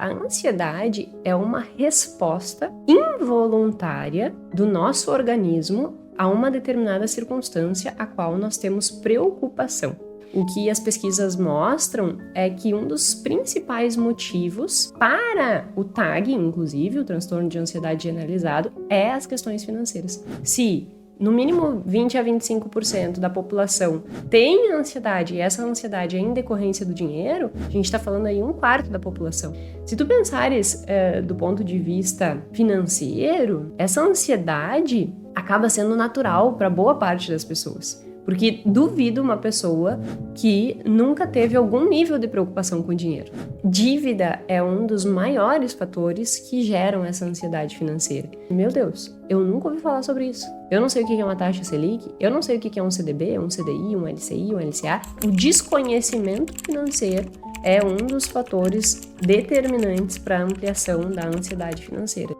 A ansiedade é uma resposta involuntária do nosso organismo a uma determinada circunstância a qual nós temos preocupação. O que as pesquisas mostram é que um dos principais motivos para o TAG, inclusive, o transtorno de ansiedade generalizado, é as questões financeiras. Se no mínimo 20 a 25% da população tem ansiedade e essa ansiedade é em decorrência do dinheiro, a gente está falando aí 1/4 da população. Se tu pensares do ponto de vista financeiro, essa ansiedade acaba sendo natural para boa parte das pessoas. Porque duvido uma pessoa que nunca teve algum nível de preocupação com o dinheiro. Dívida é um dos maiores fatores que geram essa ansiedade financeira. Meu Deus, eu nunca ouvi falar sobre isso. Eu não sei o que é uma taxa Selic, eu não sei o que é um CDB, um CDI, um LCI, um LCA. O desconhecimento financeiro é um dos fatores determinantes para a ampliação da ansiedade financeira.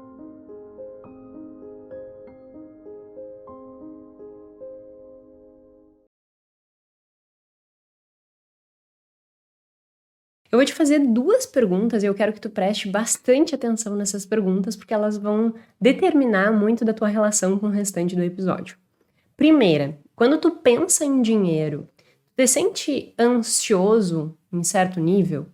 Eu vou te fazer 2 perguntas e eu quero que tu preste bastante atenção nessas perguntas, porque elas vão determinar muito da tua relação com o restante do episódio. Primeira, quando tu pensa em dinheiro, tu te sente ansioso em certo nível?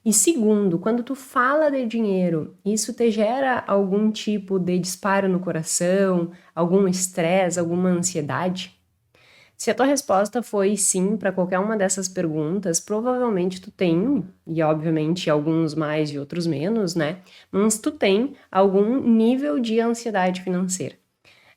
E segundo, quando tu fala de dinheiro, isso te gera algum tipo de disparo no coração, algum estresse, alguma ansiedade? Se a tua resposta foi sim para qualquer uma dessas perguntas, provavelmente tu tem, e obviamente alguns mais e outros menos, né? Mas tu tem algum nível de ansiedade financeira.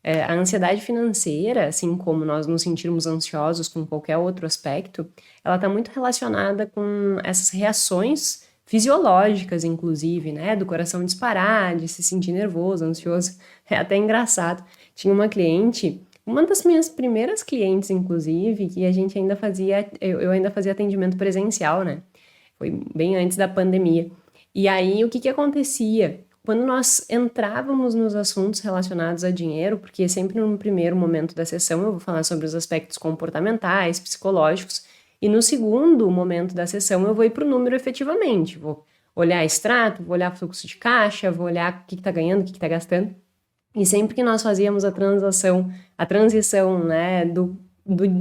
A ansiedade financeira, assim como nós nos sentirmos ansiosos com qualquer outro aspecto, ela está muito relacionada com essas reações fisiológicas, inclusive, né? Do coração disparar, de se sentir nervoso, ansioso. É até engraçado. Tinha uma cliente... Uma das minhas primeiras clientes, inclusive, que a gente ainda fazia, eu ainda fazia atendimento presencial, né? Foi bem antes da pandemia. E aí, o que acontecia? Quando nós entrávamos nos assuntos relacionados a dinheiro, porque sempre no primeiro momento da sessão eu vou falar sobre os aspectos comportamentais, psicológicos, e no segundo momento da sessão eu vou ir para o número efetivamente. Vou olhar extrato, vou olhar fluxo de caixa, vou olhar o que está ganhando, o que está gastando. E sempre que nós fazíamos a transição, né,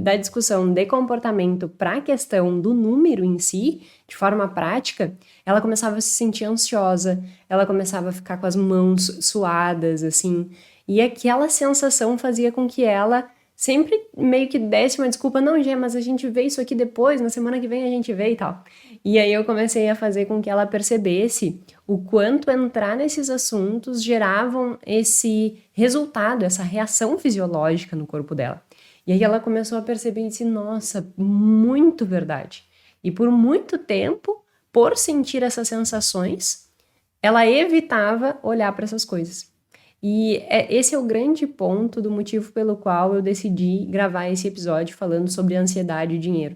da discussão de comportamento para a questão do número em si, de forma prática, ela começava a se sentir ansiosa, ela começava a ficar com as mãos suadas, assim, e aquela sensação fazia com que ela sempre meio que desse uma desculpa, não, Gê, mas a gente vê isso aqui depois, na semana que vem a gente vê e tal. E aí eu comecei a fazer com que ela percebesse o quanto entrar nesses assuntos geravam esse resultado, essa reação fisiológica no corpo dela. E aí ela começou a perceber e disse, nossa, muito verdade. E por muito tempo, por sentir essas sensações, ela evitava olhar para essas coisas. E esse é o grande ponto do motivo pelo qual eu decidi gravar esse episódio falando sobre ansiedade e dinheiro.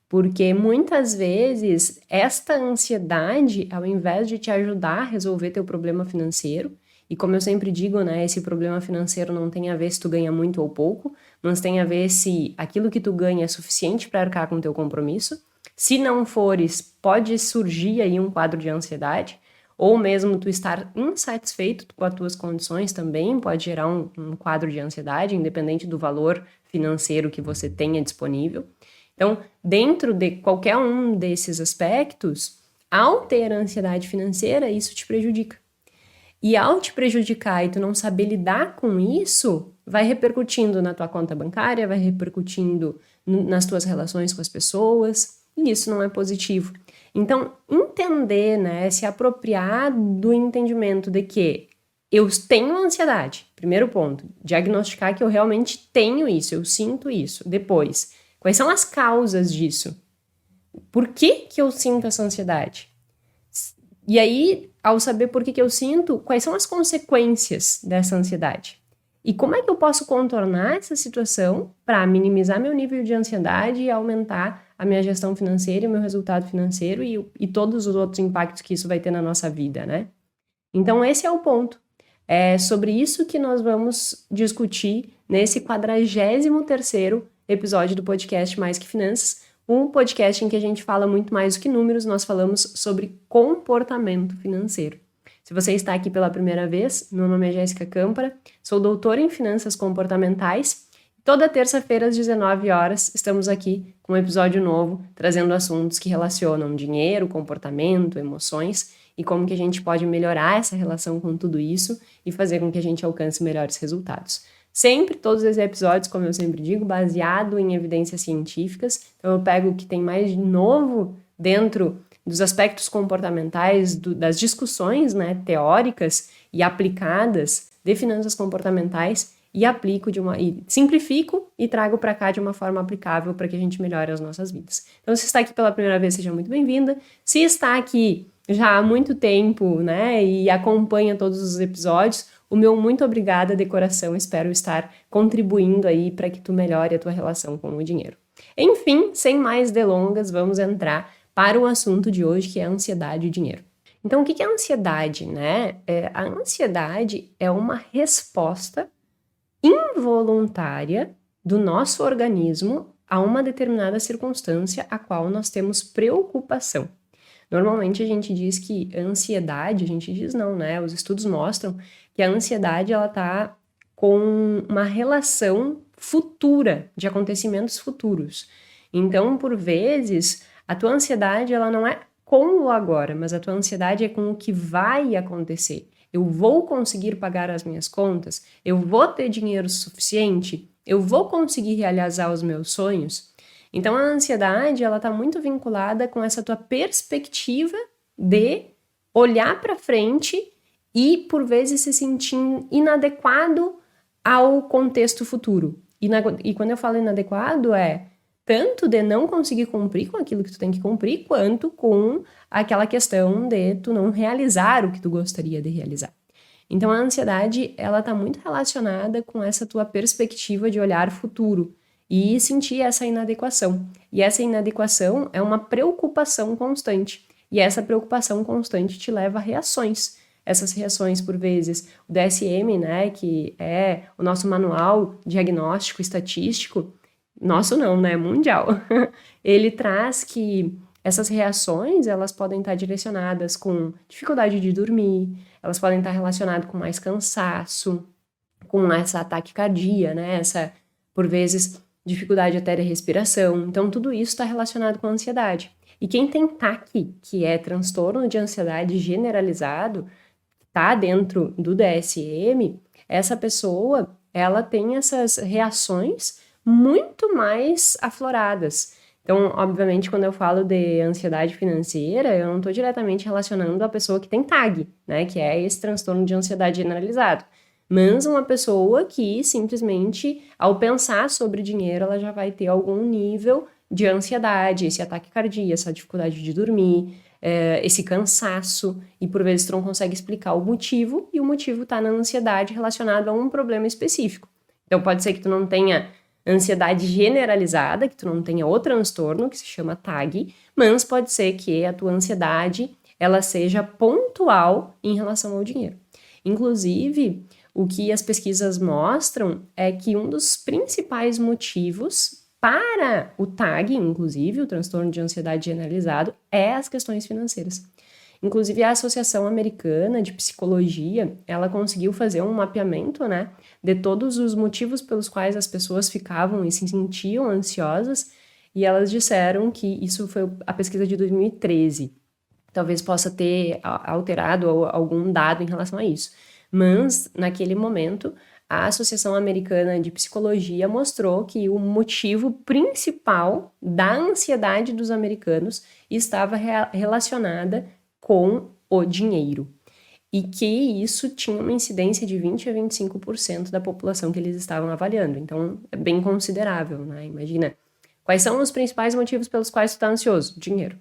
Porque muitas vezes esta ansiedade, ao invés de te ajudar a resolver teu problema financeiro, e como eu sempre digo, né, esse problema financeiro não tem a ver se tu ganha muito ou pouco, mas tem a ver se aquilo que tu ganha é suficiente para arcar com teu compromisso. Se não fores, pode surgir aí um quadro de ansiedade, ou mesmo tu estar insatisfeito com as tuas condições também pode gerar um quadro de ansiedade, independente do valor financeiro que você tenha disponível. Então, dentro de qualquer um desses aspectos, ao ter ansiedade financeira, isso te prejudica. E ao te prejudicar e tu não saber lidar com isso, vai repercutindo na tua conta bancária, vai repercutindo nas tuas relações com as pessoas, e isso não é positivo. Então, entender, né, se apropriar do entendimento de que eu tenho ansiedade, primeiro ponto, diagnosticar que eu realmente tenho isso, eu sinto isso. Depois, quais são as causas disso? Por que eu sinto essa ansiedade? E aí, ao saber por que eu sinto, quais são as consequências dessa ansiedade? E como é que eu posso contornar essa situação para minimizar meu nível de ansiedade e aumentar a minha gestão financeira e o meu resultado financeiro e todos os outros impactos que isso vai ter na nossa vida, né? Então, esse é o ponto. É sobre isso que nós vamos discutir nesse 43º episódio do podcast Mais Que Finanças, um podcast em que a gente fala muito mais do que números, nós falamos sobre comportamento financeiro. Se você está aqui pela primeira vez, meu nome é Jéssica Câmpara, sou doutora em Finanças Comportamentais. Toda terça-feira às 19 horas estamos aqui com um episódio novo, trazendo assuntos que relacionam dinheiro, comportamento, emoções e como que a gente pode melhorar essa relação com tudo isso e fazer com que a gente alcance melhores resultados. Sempre, todos os episódios, como eu sempre digo, baseado em evidências científicas. Então eu pego o que tem mais de novo dentro dos aspectos comportamentais, das discussões, né, teóricas e aplicadas de finanças comportamentais e aplico e simplifico e trago para cá de uma forma aplicável para que a gente melhore as nossas vidas. Então, se está aqui pela primeira vez, seja muito bem-vinda. Se está aqui já há muito tempo, né, e acompanha todos os episódios, o meu muito obrigada de coração, espero estar contribuindo aí para que tu melhore a tua relação com o dinheiro. Enfim, sem mais delongas, vamos entrar para o assunto de hoje, que é a ansiedade e dinheiro. Então, o que é a ansiedade, né? A ansiedade é uma resposta involuntária do nosso organismo a uma determinada circunstância a qual nós temos preocupação. Normalmente a gente diz que a ansiedade, a gente diz não, né? Os estudos mostram que a ansiedade, ela tá com uma relação futura, de acontecimentos futuros. Então, por vezes, a tua ansiedade, ela não é com o agora, mas a tua ansiedade é com o que vai acontecer. Eu vou conseguir pagar as minhas contas? Eu vou ter dinheiro suficiente? Eu vou conseguir realizar os meus sonhos? Então, a ansiedade, ela está muito vinculada com essa tua perspectiva de olhar para frente e, por vezes, se sentir inadequado ao contexto futuro. E quando eu falo inadequado, é tanto de não conseguir cumprir com aquilo que tu tem que cumprir, quanto com aquela questão de tu não realizar o que tu gostaria de realizar. Então, a ansiedade, ela está muito relacionada com essa tua perspectiva de olhar futuro e sentir essa inadequação. E essa inadequação é uma preocupação constante. E essa preocupação constante te leva a reações. Essas reações, por vezes, o DSM, né, que é o nosso manual diagnóstico estatístico, nosso não, né, mundial, ele traz que essas reações, elas podem estar direcionadas com dificuldade de dormir, elas podem estar relacionadas com mais cansaço, com essa taquicardia, né, essa, por vezes, dificuldade até de respiração. Então, tudo isso está relacionado com a ansiedade. E quem tem TAC, que é transtorno de ansiedade generalizado, está dentro do DSM, essa pessoa, ela tem essas reações muito mais afloradas. Então, obviamente, quando eu falo de ansiedade financeira, eu não estou diretamente relacionando a pessoa que tem TAG, né, que é esse transtorno de ansiedade generalizado. Mas uma pessoa que simplesmente, ao pensar sobre dinheiro, ela já vai ter algum nível de ansiedade, esse ataque cardíaco, essa dificuldade de dormir, esse cansaço, e por vezes tu não consegue explicar o motivo, e o motivo está na ansiedade relacionado a um problema específico. Então pode ser que tu não tenha ansiedade generalizada, que tu não tenha outro transtorno, que se chama TAG, mas pode ser que a tua ansiedade, ela seja pontual em relação ao dinheiro. Inclusive, o que as pesquisas mostram é que um dos principais motivos para o TAG, inclusive, o transtorno de ansiedade generalizado, é as questões financeiras. Inclusive, a Associação Americana de Psicologia, ela conseguiu fazer um mapeamento, né, de todos os motivos pelos quais as pessoas ficavam e se sentiam ansiosas, e elas disseram que isso foi a pesquisa de 2013. Talvez possa ter alterado algum dado em relação a isso. Mas, naquele momento, a Associação Americana de Psicologia mostrou que o motivo principal da ansiedade dos americanos estava relacionada com o dinheiro. E que isso tinha uma incidência de 20 a 25% da população que eles estavam avaliando. Então, é bem considerável, né? Imagina, quais são os principais motivos pelos quais tu está ansioso? Dinheiro.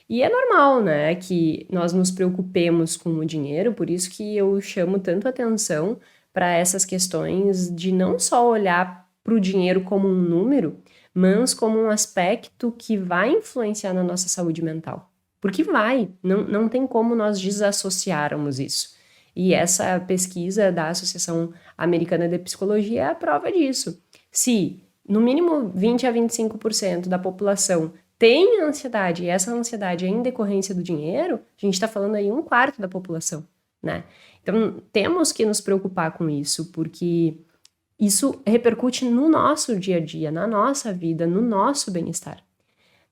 E é normal, né, que nós nos preocupemos com o dinheiro, por isso que eu chamo tanto atenção para essas questões de não só olhar para o dinheiro como um número, mas como um aspecto que vai influenciar na nossa saúde mental. Porque vai, não tem como nós desassociarmos isso. E essa pesquisa da Associação Americana de Psicologia é a prova disso. Se no mínimo 20 a 25% da população tem ansiedade, e essa ansiedade é em decorrência do dinheiro, a gente está falando aí 1/4 da população, né? Então, temos que nos preocupar com isso, porque isso repercute no nosso dia a dia, na nossa vida, no nosso bem-estar.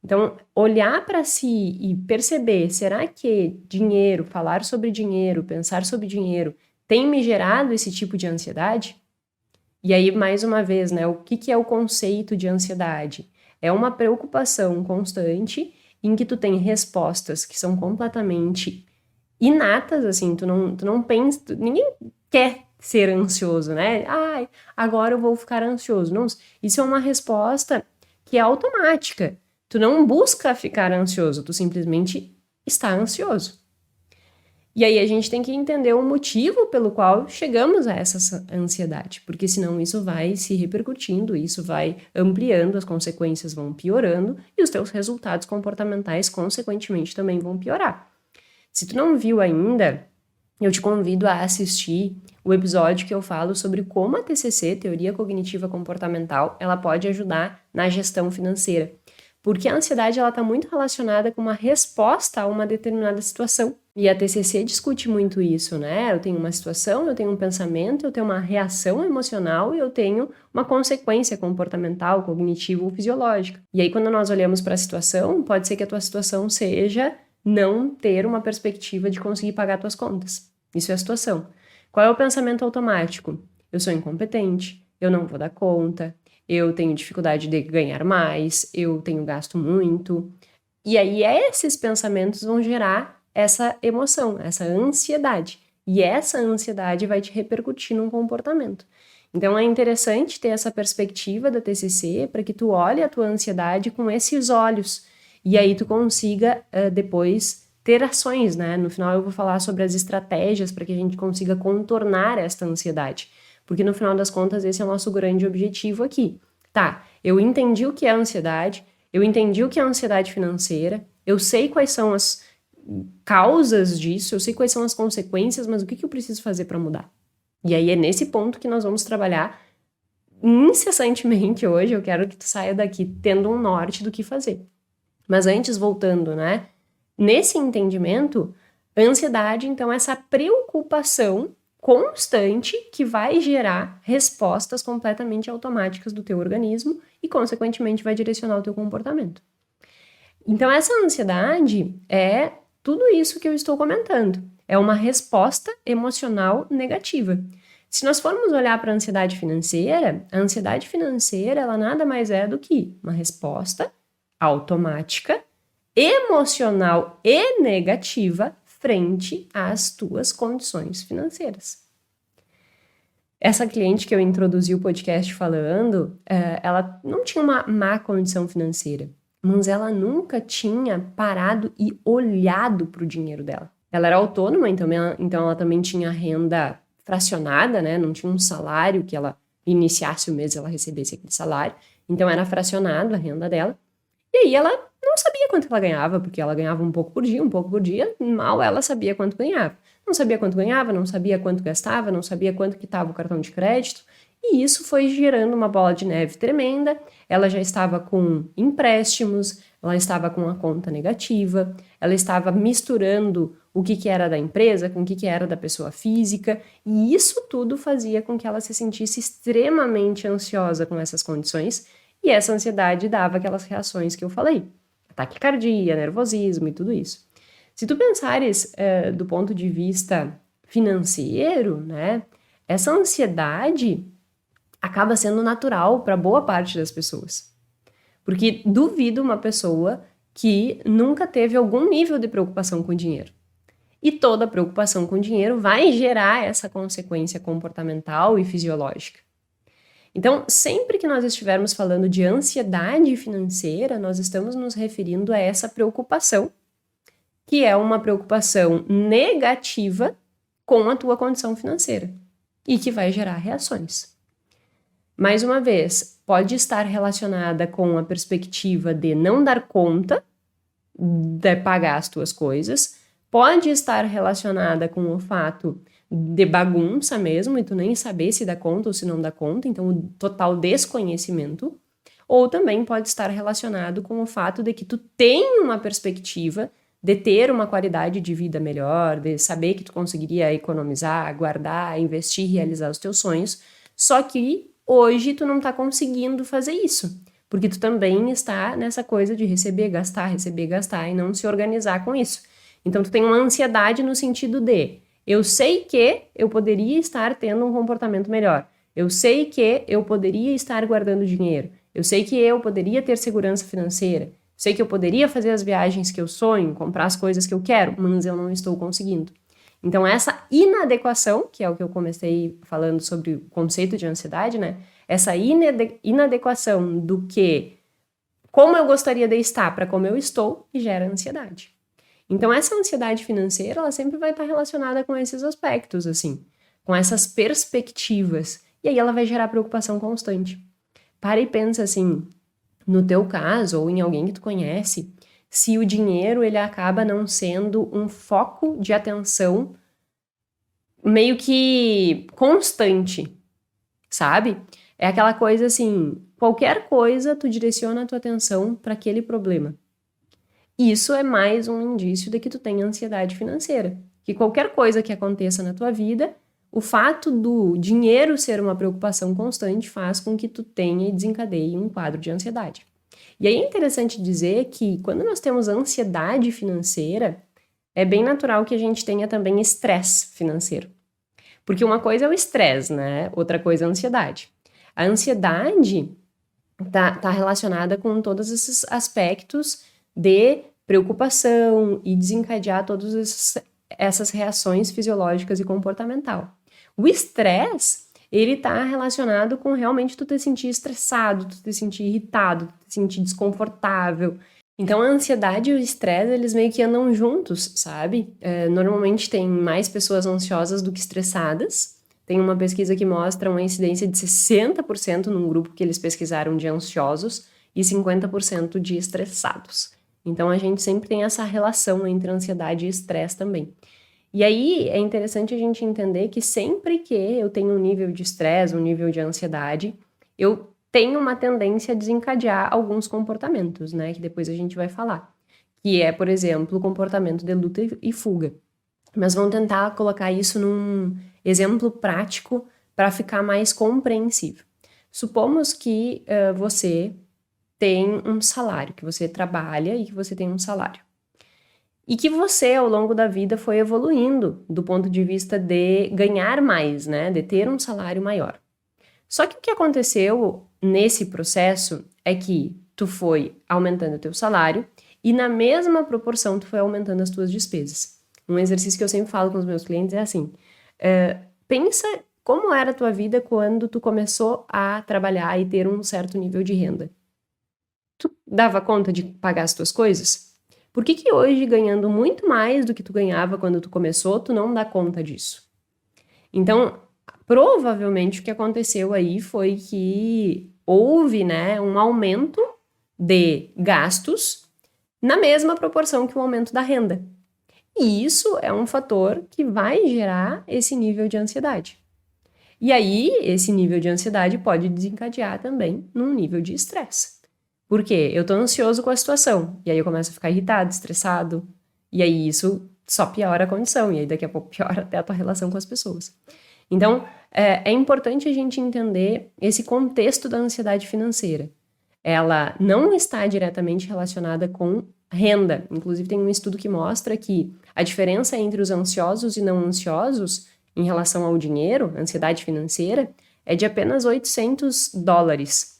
Então, olhar para si e perceber, será que dinheiro, falar sobre dinheiro, pensar sobre dinheiro, tem me gerado esse tipo de ansiedade? E aí, mais uma vez, né, o que é o conceito de ansiedade? É uma preocupação constante em que tu tem respostas que são completamente inatas, assim, tu não pensa, ninguém quer ser ansioso, né? Ai, agora eu vou ficar ansioso. Não, isso é uma resposta que é automática. Tu não busca ficar ansioso, tu simplesmente está ansioso. E aí a gente tem que entender o motivo pelo qual chegamos a essa ansiedade, porque senão isso vai se repercutindo, isso vai ampliando, as consequências vão piorando e os teus resultados comportamentais, consequentemente, também vão piorar. Se tu não viu ainda, eu te convido a assistir o episódio que eu falo sobre como a TCC, Teoria Cognitiva Comportamental, ela pode ajudar na gestão financeira. Porque a ansiedade está muito relacionada com uma resposta a uma determinada situação. E a TCC discute muito isso, né? Eu tenho uma situação, eu tenho um pensamento, eu tenho uma reação emocional e eu tenho uma consequência comportamental, cognitiva ou fisiológica. E aí, quando nós olhamos para a situação, pode ser que a tua situação seja não ter uma perspectiva de conseguir pagar tuas contas. Isso é a situação. Qual é o pensamento automático? Eu sou incompetente, eu não vou dar conta, eu tenho dificuldade de ganhar mais, eu tenho gasto muito. E aí esses pensamentos vão gerar essa emoção, essa ansiedade. E essa ansiedade vai te repercutir num comportamento. Então é interessante ter essa perspectiva da TCC para que tu olhe a tua ansiedade com esses olhos. E aí tu consiga depois ter ações, né? No final eu vou falar sobre as estratégias para que a gente consiga contornar esta ansiedade. Porque no final das contas esse é o nosso grande objetivo aqui. Tá, eu entendi o que é ansiedade, eu entendi o que é ansiedade financeira, eu sei quais são as causas disso, eu sei quais são as consequências, mas o que eu preciso fazer para mudar? E aí é nesse ponto que nós vamos trabalhar incessantemente hoje. Eu quero que tu saia daqui tendo um norte do que fazer. Mas antes, voltando, né? Nesse entendimento, ansiedade, então, é essa preocupação constante que vai gerar respostas completamente automáticas do teu organismo e, consequentemente, vai direcionar o teu comportamento. Então, essa ansiedade é tudo isso que eu estou comentando. É uma resposta emocional negativa. Se nós formos olhar para a ansiedade financeira, ela nada mais é do que uma resposta automática, emocional e negativa frente às tuas condições financeiras. Essa cliente que eu introduzi o podcast falando, ela não tinha uma má condição financeira, mas ela nunca tinha parado e olhado para o dinheiro dela. Ela era autônoma, então ela também tinha renda fracionada, né? Não tinha um salário que ela iniciasse o mês e ela recebesse aquele salário. Então era fracionado a renda dela. E aí ela não sabia quanto ela ganhava, porque ela ganhava um pouco por dia, mal ela sabia quanto ganhava. Não sabia quanto ganhava, não sabia quanto gastava, não sabia quanto que estava o cartão de crédito. E isso foi gerando uma bola de neve tremenda. Ela já estava com empréstimos, ela estava com a conta negativa, ela estava misturando o que era da empresa com o que era da pessoa física, e isso tudo fazia com que ela se sentisse extremamente ansiosa com essas condições, e essa ansiedade dava aquelas reações que eu falei, taquicardia, nervosismo e tudo isso. Se tu pensares do ponto de vista financeiro, né, essa ansiedade acaba sendo natural para boa parte das pessoas. Porque duvido uma pessoa que nunca teve algum nível de preocupação com dinheiro. E toda preocupação com dinheiro vai gerar essa consequência comportamental e fisiológica. Então, sempre que nós estivermos falando de ansiedade financeira, nós estamos nos referindo a essa preocupação, que é uma preocupação negativa com a tua condição financeira e que vai gerar reações. Mais uma vez, pode estar relacionada com a perspectiva de não dar conta de pagar as tuas coisas, pode estar relacionada com o fato de bagunça mesmo, e tu nem saber se dá conta ou se não dá conta, então o total desconhecimento. ou também pode estar relacionado com o fato de que tu tem uma perspectiva de ter uma qualidade de vida melhor, de saber que tu conseguiria economizar, guardar, investir, realizar os teus sonhos, só que hoje tu não tá conseguindo fazer isso, porque tu também está nessa coisa de receber, gastar e não se organizar com isso. Então tu tem uma ansiedade no sentido de, eu sei que eu poderia estar tendo um comportamento melhor, eu sei que eu poderia estar guardando dinheiro, eu sei que eu poderia ter segurança financeira, sei que eu poderia fazer as viagens que eu sonho, comprar as coisas que eu quero, mas eu não estou conseguindo. Então, essa inadequação, que é o que eu comecei falando sobre o conceito de ansiedade, né? Essa inadequação do que, como eu gostaria de estar para como eu estou, gera ansiedade. Então, essa ansiedade financeira, ela sempre vai estar relacionada com esses aspectos, assim, com essas perspectivas. E aí ela vai gerar preocupação constante. Para e pensa assim, no teu caso, ou em alguém que tu conhece, se o dinheiro ele acaba não sendo um foco de atenção meio que constante, sabe? É aquela coisa assim, qualquer coisa tu direciona a tua atenção para aquele problema. Isso é mais um indício de que tu tem ansiedade financeira. Que qualquer coisa que aconteça na tua vida, o fato do dinheiro ser uma preocupação constante faz com que tu tenha e desencadeie um quadro de ansiedade. E aí é interessante dizer que quando nós temos ansiedade financeira, é bem natural que a gente tenha também estresse financeiro. Porque uma coisa é o estresse, né? Outra coisa é a ansiedade. A ansiedade tá relacionada com todos esses aspectos de preocupação e desencadear todas essas reações fisiológicas e comportamental. O estresse, ele tá relacionado com realmente tu te sentir estressado, tu te sentir irritado, tu te sentir desconfortável. Então, a ansiedade e o estresse, eles meio que andam juntos, sabe? Normalmente tem mais pessoas ansiosas do que estressadas. Tem uma pesquisa que mostra uma incidência de 60% num grupo que eles pesquisaram de ansiosos e 50% de estressados. Então, a gente sempre tem essa relação entre ansiedade e estresse também. E aí, é interessante a gente entender que sempre que eu tenho um nível de estresse, um nível de ansiedade, eu tenho uma tendência a desencadear alguns comportamentos, né? Que depois a gente vai falar. Que é, por exemplo, o comportamento de luta e fuga. Mas vamos tentar colocar isso num exemplo prático para ficar mais compreensível. Supomos que você tem um salário, que você trabalha e que você tem um salário. E que você, ao longo da vida, foi evoluindo do ponto de vista de ganhar mais, né? De ter um salário maior. Só que o que aconteceu nesse processo é que tu foi aumentando o teu salário e na mesma proporção tu foi aumentando as tuas despesas. Um exercício que eu sempre falo com os meus clientes é assim, pensa como era a tua vida quando tu começou a trabalhar e ter um certo nível de renda. Tu dava conta de pagar as tuas coisas? Por que hoje, ganhando muito mais do que tu ganhava quando tu começou, tu não dá conta disso? Então, provavelmente o que aconteceu aí foi que houve, né, um aumento de gastos na mesma proporção que o aumento da renda. E isso é um fator que vai gerar esse nível de ansiedade. E aí, esse nível de ansiedade pode desencadear também num nível de estresse. Por quê? Eu tô ansioso com a situação, e aí eu começo a ficar irritado, estressado, e aí isso só piora a condição, e aí daqui a pouco piora até a tua relação com as pessoas. Então, é importante a gente entender esse contexto da ansiedade financeira. Ela não está diretamente relacionada com renda. Inclusive, tem um estudo que mostra que a diferença entre os ansiosos e não ansiosos em relação ao dinheiro, ansiedade financeira, é de apenas $800.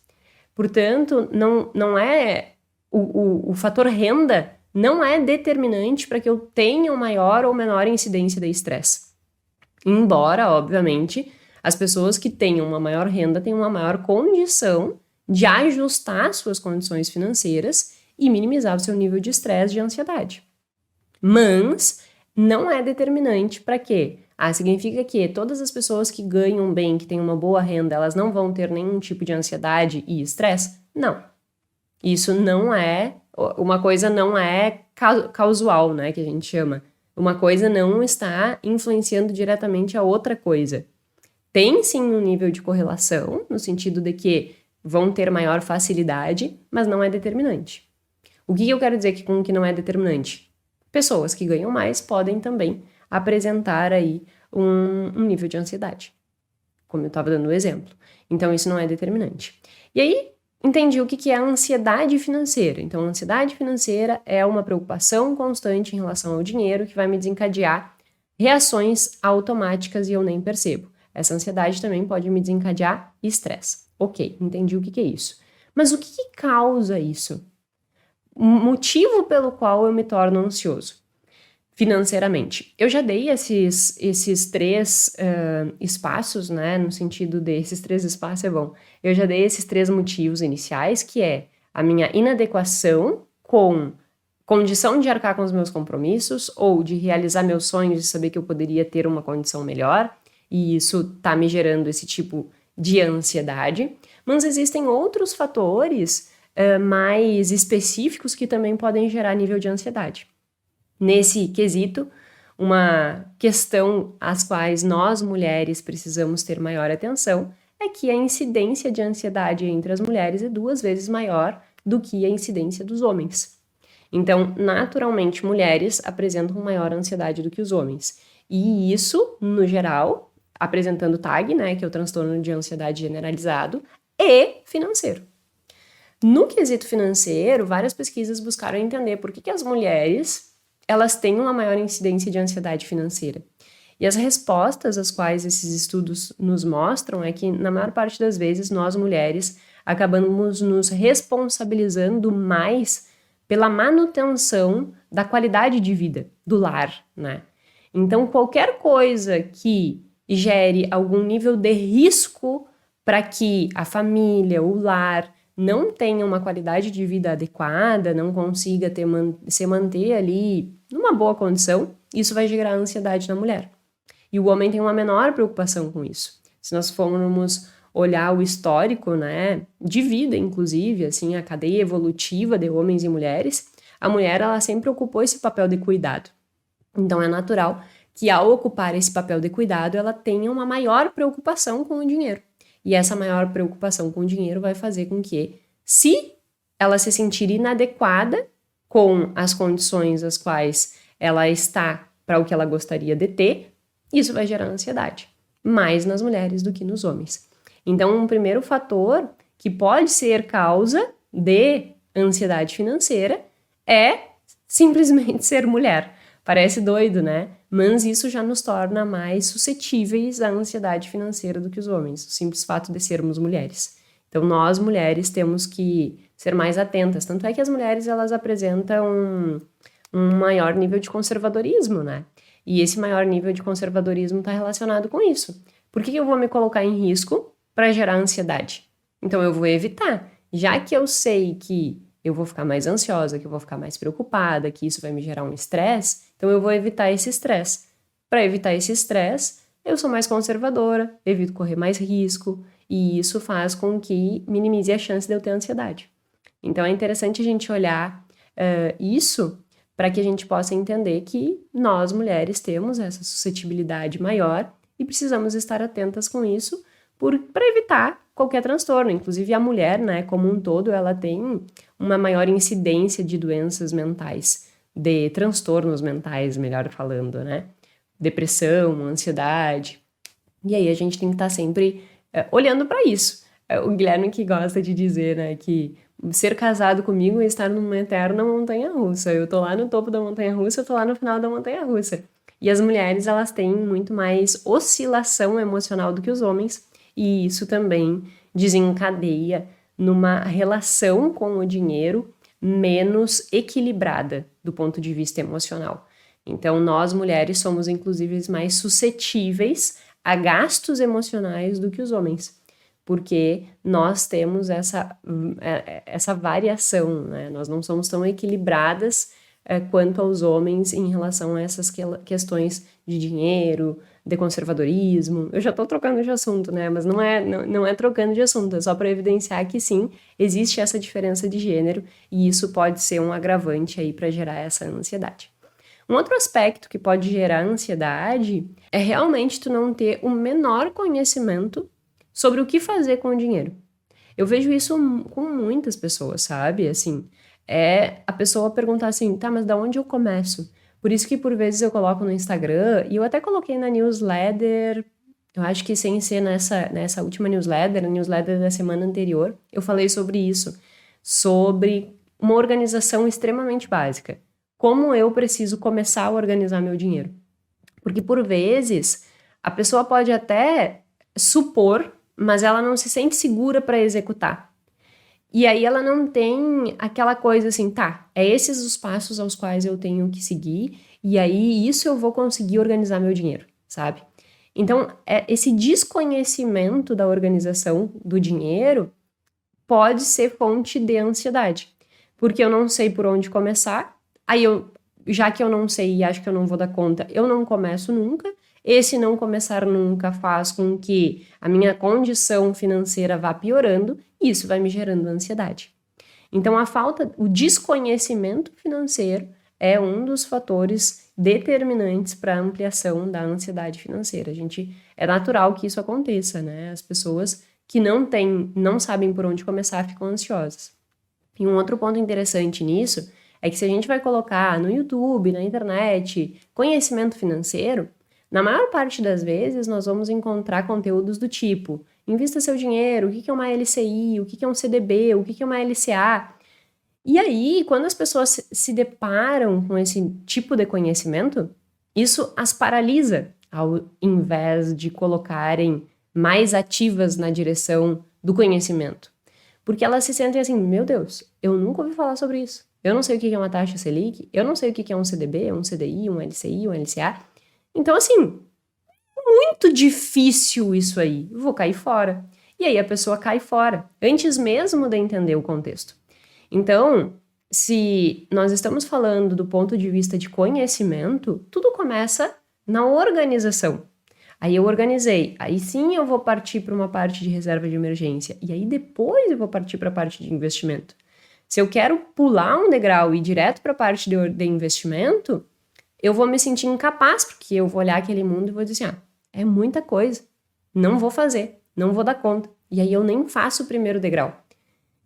Portanto, não é o fator renda não é determinante para que eu tenha uma maior ou menor incidência de estresse. Embora, obviamente, as pessoas que tenham uma maior renda tenham uma maior condição de ajustar suas condições financeiras e minimizar o seu nível de estresse e de ansiedade. Mas não é determinante para quê? Significa que todas as pessoas que ganham bem, que têm uma boa renda, elas não vão ter nenhum tipo de ansiedade e estresse? Não. Isso não é, uma coisa não é causal, né, que a gente chama. Uma coisa não está influenciando diretamente a outra coisa. Tem sim um nível de correlação, no sentido de que vão ter maior facilidade, mas não é determinante. O que eu quero dizer com que não é determinante? Pessoas que ganham mais podem também apresentar aí um nível de ansiedade, como eu estava dando o exemplo. Então, isso não é determinante. E aí, entendi o que é a ansiedade financeira. Então, a ansiedade financeira é uma preocupação constante em relação ao dinheiro que vai me desencadear reações automáticas e eu nem percebo. Essa ansiedade também pode me desencadear estresse. Ok, entendi o que é isso. Mas o que causa isso? O motivo pelo qual eu me torno ansioso financeiramente. Eu já dei esses três espaços, né, no sentido desses três espaços é bom. Eu já dei esses três motivos iniciais, que é a minha inadequação com condição de arcar com os meus compromissos ou de realizar meus sonhos e saber que eu poderia ter uma condição melhor, e isso tá me gerando esse tipo de ansiedade. Mas existem outros fatores mais específicos que também podem gerar nível de ansiedade. Nesse quesito, uma questão às quais nós mulheres precisamos ter maior atenção é que a incidência de ansiedade entre as mulheres é 2 vezes maior do que a incidência dos homens. Então, naturalmente, mulheres apresentam maior ansiedade do que os homens. E isso, no geral, apresentando TAG, né, que é o transtorno de ansiedade generalizado, e financeiro. No quesito financeiro, várias pesquisas buscaram entender por que as mulheres elas têm uma maior incidência de ansiedade financeira. E as respostas às quais esses estudos nos mostram é que, na maior parte das vezes, nós mulheres acabamos nos responsabilizando mais pela manutenção da qualidade de vida do lar, né? Então, qualquer coisa que gere algum nível de risco para que a família, o lar, não tenha uma qualidade de vida adequada, não consiga se manter ali numa boa condição, isso vai gerar ansiedade na mulher. E o homem tem uma menor preocupação com isso. Se nós formos olhar o histórico, né, de vida, inclusive, assim, a cadeia evolutiva de homens e mulheres, a mulher, ela sempre ocupou esse papel de cuidado. Então, é natural que, ao ocupar esse papel de cuidado, ela tenha uma maior preocupação com o dinheiro. E essa maior preocupação com o dinheiro vai fazer com que, se ela se sentir inadequada com as condições às quais ela está para o que ela gostaria de ter, isso vai gerar ansiedade, mais nas mulheres do que nos homens. Então, um primeiro fator que pode ser causa de ansiedade financeira é simplesmente ser mulher. Parece doido, né? Mas isso já nos torna mais suscetíveis à ansiedade financeira do que os homens, o simples fato de sermos mulheres. Então, nós mulheres temos que ser mais atentas. Tanto é que as mulheres, elas apresentam um maior nível de conservadorismo, né? E esse maior nível de conservadorismo está relacionado com isso. Por que eu vou me colocar em risco para gerar ansiedade? Então, eu vou evitar. Já que eu sei que eu vou ficar mais ansiosa, que eu vou ficar mais preocupada, que isso vai me gerar um estresse, então eu vou evitar esse estresse. Para evitar esse estresse, eu sou mais conservadora, evito correr mais risco, e isso faz com que minimize a chance de eu ter ansiedade. Então é interessante a gente olhar isso para que a gente possa entender que nós, mulheres, temos essa suscetibilidade maior e precisamos estar atentas com isso para evitar qualquer transtorno. Inclusive a mulher, né, como um todo, ela tem uma maior incidência de doenças mentais, de transtornos mentais, melhor falando, né? Depressão, ansiedade. E aí a gente tem que estar sempre olhando para isso. O Guilherme que gosta de dizer, né, que ser casado comigo é estar numa eterna montanha-russa. Eu tô lá no topo da montanha-russa, eu tô lá no final da montanha-russa. E as mulheres, elas têm muito mais oscilação emocional do que os homens, e isso também desencadeia numa relação com o dinheiro menos equilibrada do ponto de vista emocional. Então, nós mulheres somos, inclusive, mais suscetíveis a gastos emocionais do que os homens, porque nós temos essa variação, né? Nós não somos tão equilibradas quanto aos homens em relação a essas questões de dinheiro, de conservadorismo. Eu já estou trocando de assunto, né? Mas não é trocando de assunto, é só para evidenciar que sim, existe essa diferença de gênero e isso pode ser um agravante aí para gerar essa ansiedade. Um outro aspecto que pode gerar ansiedade é realmente tu não ter o menor conhecimento sobre o que fazer com o dinheiro. Eu vejo isso com muitas pessoas, sabe? Assim, a pessoa perguntar assim, tá, mas da onde eu começo? Por isso que por vezes eu coloco no Instagram, e eu até coloquei na newsletter, eu acho que sem ser nessa última newsletter, na newsletter da semana anterior, eu falei sobre isso, sobre uma organização extremamente básica. Como eu preciso começar a organizar meu dinheiro? Porque por vezes a pessoa pode até supor, mas ela não se sente segura para executar. E aí ela não tem aquela coisa assim, tá, é esses os passos aos quais eu tenho que seguir, e aí isso eu vou conseguir organizar meu dinheiro, sabe? Então, esse desconhecimento da organização do dinheiro pode ser fonte de ansiedade, porque eu não sei por onde começar, aí já que eu não sei e acho que eu não vou dar conta, eu não começo nunca. Esse não começar nunca faz com que a minha condição financeira vá piorando e isso vai me gerando ansiedade. Então, o desconhecimento financeiro é um dos fatores determinantes para a ampliação da ansiedade financeira. É natural que isso aconteça, né? As pessoas que não sabem por onde começar ficam ansiosas. E um outro ponto interessante nisso é que se a gente vai colocar no YouTube, na internet, conhecimento financeiro, na maior parte das vezes nós vamos encontrar conteúdos do tipo: invista seu dinheiro, o que é uma LCI, o que é um CDB, o que é uma LCA. E aí, quando as pessoas se deparam com esse tipo de conhecimento, isso as paralisa, ao invés de colocarem mais ativas na direção do conhecimento. Porque elas se sentem assim, meu Deus, eu nunca ouvi falar sobre isso. Eu não sei o que é uma taxa Selic, eu não sei o que é um CDB, um CDI, um LCI, um LCA. Então, assim, muito difícil isso aí, vou cair fora. E aí a pessoa cai fora, antes mesmo de entender o contexto. Então, se nós estamos falando do ponto de vista de conhecimento, tudo começa na organização. Aí eu organizei, aí sim eu vou partir para uma parte de reserva de emergência, e aí depois eu vou partir para a parte de investimento. Se eu quero pular um degrau e ir direto para a parte de investimento, eu vou me sentir incapaz, porque eu vou olhar aquele mundo e vou dizer assim, é muita coisa, não vou fazer, não vou dar conta. E aí eu nem faço o primeiro degrau.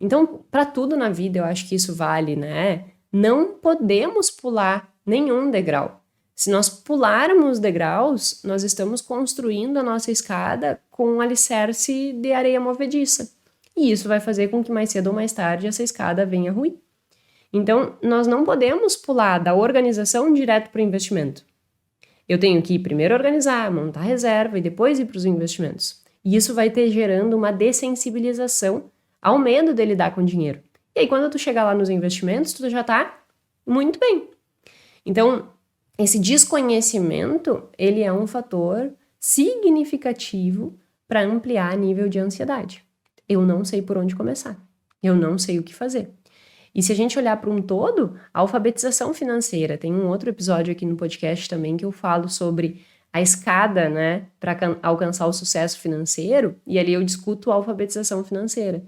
Então, para tudo na vida, eu acho que isso vale, né? Não podemos pular nenhum degrau. Se nós pularmos degraus, nós estamos construindo a nossa escada com um alicerce de areia movediça. E isso vai fazer com que mais cedo ou mais tarde essa escada venha ruir. Então, nós não podemos pular da organização direto para o investimento. Eu tenho que primeiro organizar, montar reserva e depois ir para os investimentos. E isso vai ter gerando uma dessensibilização ao medo de lidar com dinheiro. E aí, quando tu chegar lá nos investimentos, tu já tá muito bem. Então, esse desconhecimento, ele é um fator significativo para ampliar nível de ansiedade. Eu não sei por onde começar. Eu não sei o que fazer. E se a gente olhar para um todo, a alfabetização financeira, tem um outro episódio aqui no podcast também que eu falo sobre a escada, né, para alcançar o sucesso financeiro, e ali eu discuto a alfabetização financeira,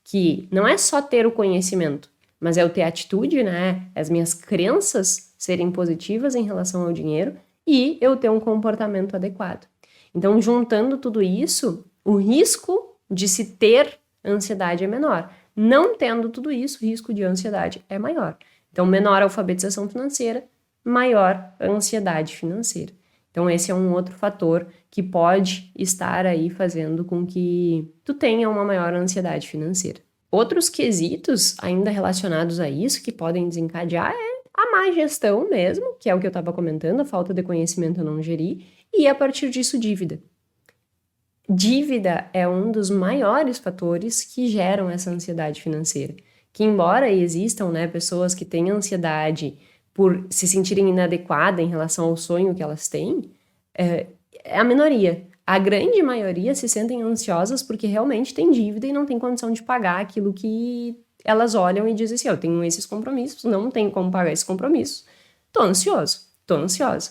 que não é só ter o conhecimento, mas é eu ter atitude, né, as minhas crenças serem positivas em relação ao dinheiro e eu ter um comportamento adequado. Então, juntando tudo isso, o risco de se ter ansiedade é menor. Não tendo tudo isso, o risco de ansiedade é maior. Então, menor a alfabetização financeira, maior a ansiedade financeira. Então, esse é um outro fator que pode estar aí fazendo com que tu tenha uma maior ansiedade financeira. Outros quesitos ainda relacionados a isso que podem desencadear é a má gestão mesmo, que é o que eu estava comentando, a falta de conhecimento eu não geri, e a partir disso dívida. Dívida é um dos maiores fatores que geram essa ansiedade financeira. Que embora existam, né, pessoas que têm ansiedade por se sentirem inadequadas em relação ao sonho que elas têm, é a minoria. A grande maioria se sentem ansiosas porque realmente tem dívida e não tem condição de pagar aquilo que elas olham e dizem assim, eu tenho esses compromissos, não tenho como pagar esses compromissos, tô ansioso, tô ansiosa.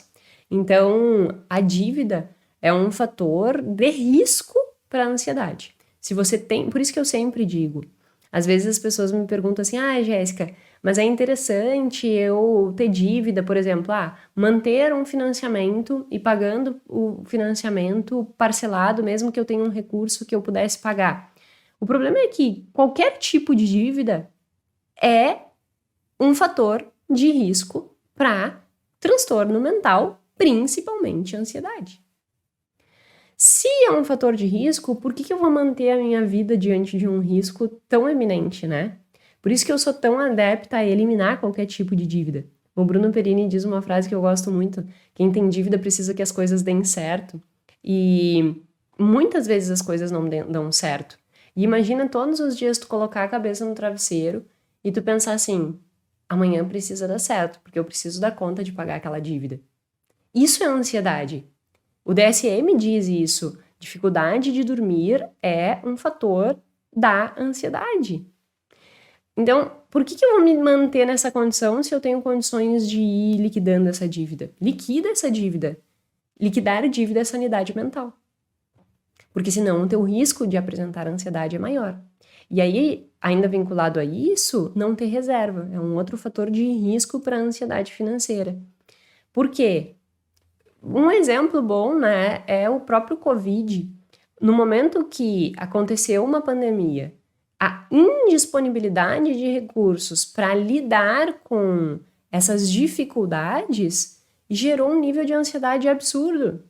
Então, a dívida é um fator de risco para a ansiedade. Se você tem, por isso que eu sempre digo, às vezes as pessoas me perguntam assim, Jéssica, mas é interessante eu ter dívida, por exemplo, manter um financiamento e pagando o financiamento parcelado, mesmo que eu tenha um recurso que eu pudesse pagar. O problema é que qualquer tipo de dívida é um fator de risco para transtorno mental, principalmente ansiedade. Se é um fator de risco, por que eu vou manter a minha vida diante de um risco tão eminente, né? Por isso que eu sou tão adepta a eliminar qualquer tipo de dívida. O Bruno Perini diz uma frase que eu gosto muito: quem tem dívida precisa que as coisas deem certo. E muitas vezes as coisas não dão certo. E imagina todos os dias tu colocar a cabeça no travesseiro e tu pensar assim: amanhã precisa dar certo, porque eu preciso dar conta de pagar aquela dívida. Isso é ansiedade. O DSM diz isso. Dificuldade de dormir é um fator da ansiedade. Então, por que eu vou me manter nessa condição se eu tenho condições de ir liquidando essa dívida? Liquida essa dívida. Liquidar a dívida é sanidade mental. Porque senão o teu risco de apresentar ansiedade é maior. E aí, ainda vinculado a isso, não ter reserva. É um outro fator de risco para a ansiedade financeira. Por quê? Um exemplo bom, né, é o próprio Covid. No momento que aconteceu uma pandemia, a indisponibilidade de recursos para lidar com essas dificuldades gerou um nível de ansiedade absurdo.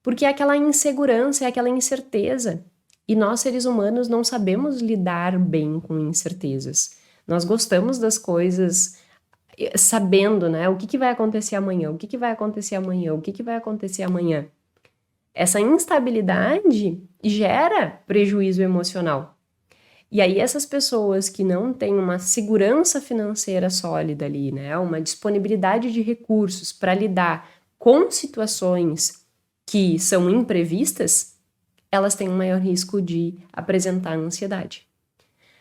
Porque é aquela insegurança, é aquela incerteza. E nós, seres humanos, não sabemos lidar bem com incertezas. Nós gostamos das coisas sabendo, né, o que vai acontecer amanhã, o que vai acontecer amanhã, o que vai acontecer amanhã. Essa instabilidade gera prejuízo emocional. E aí essas pessoas que não têm uma segurança financeira sólida ali, né, uma disponibilidade de recursos para lidar com situações que são imprevistas, elas têm um maior risco de apresentar ansiedade.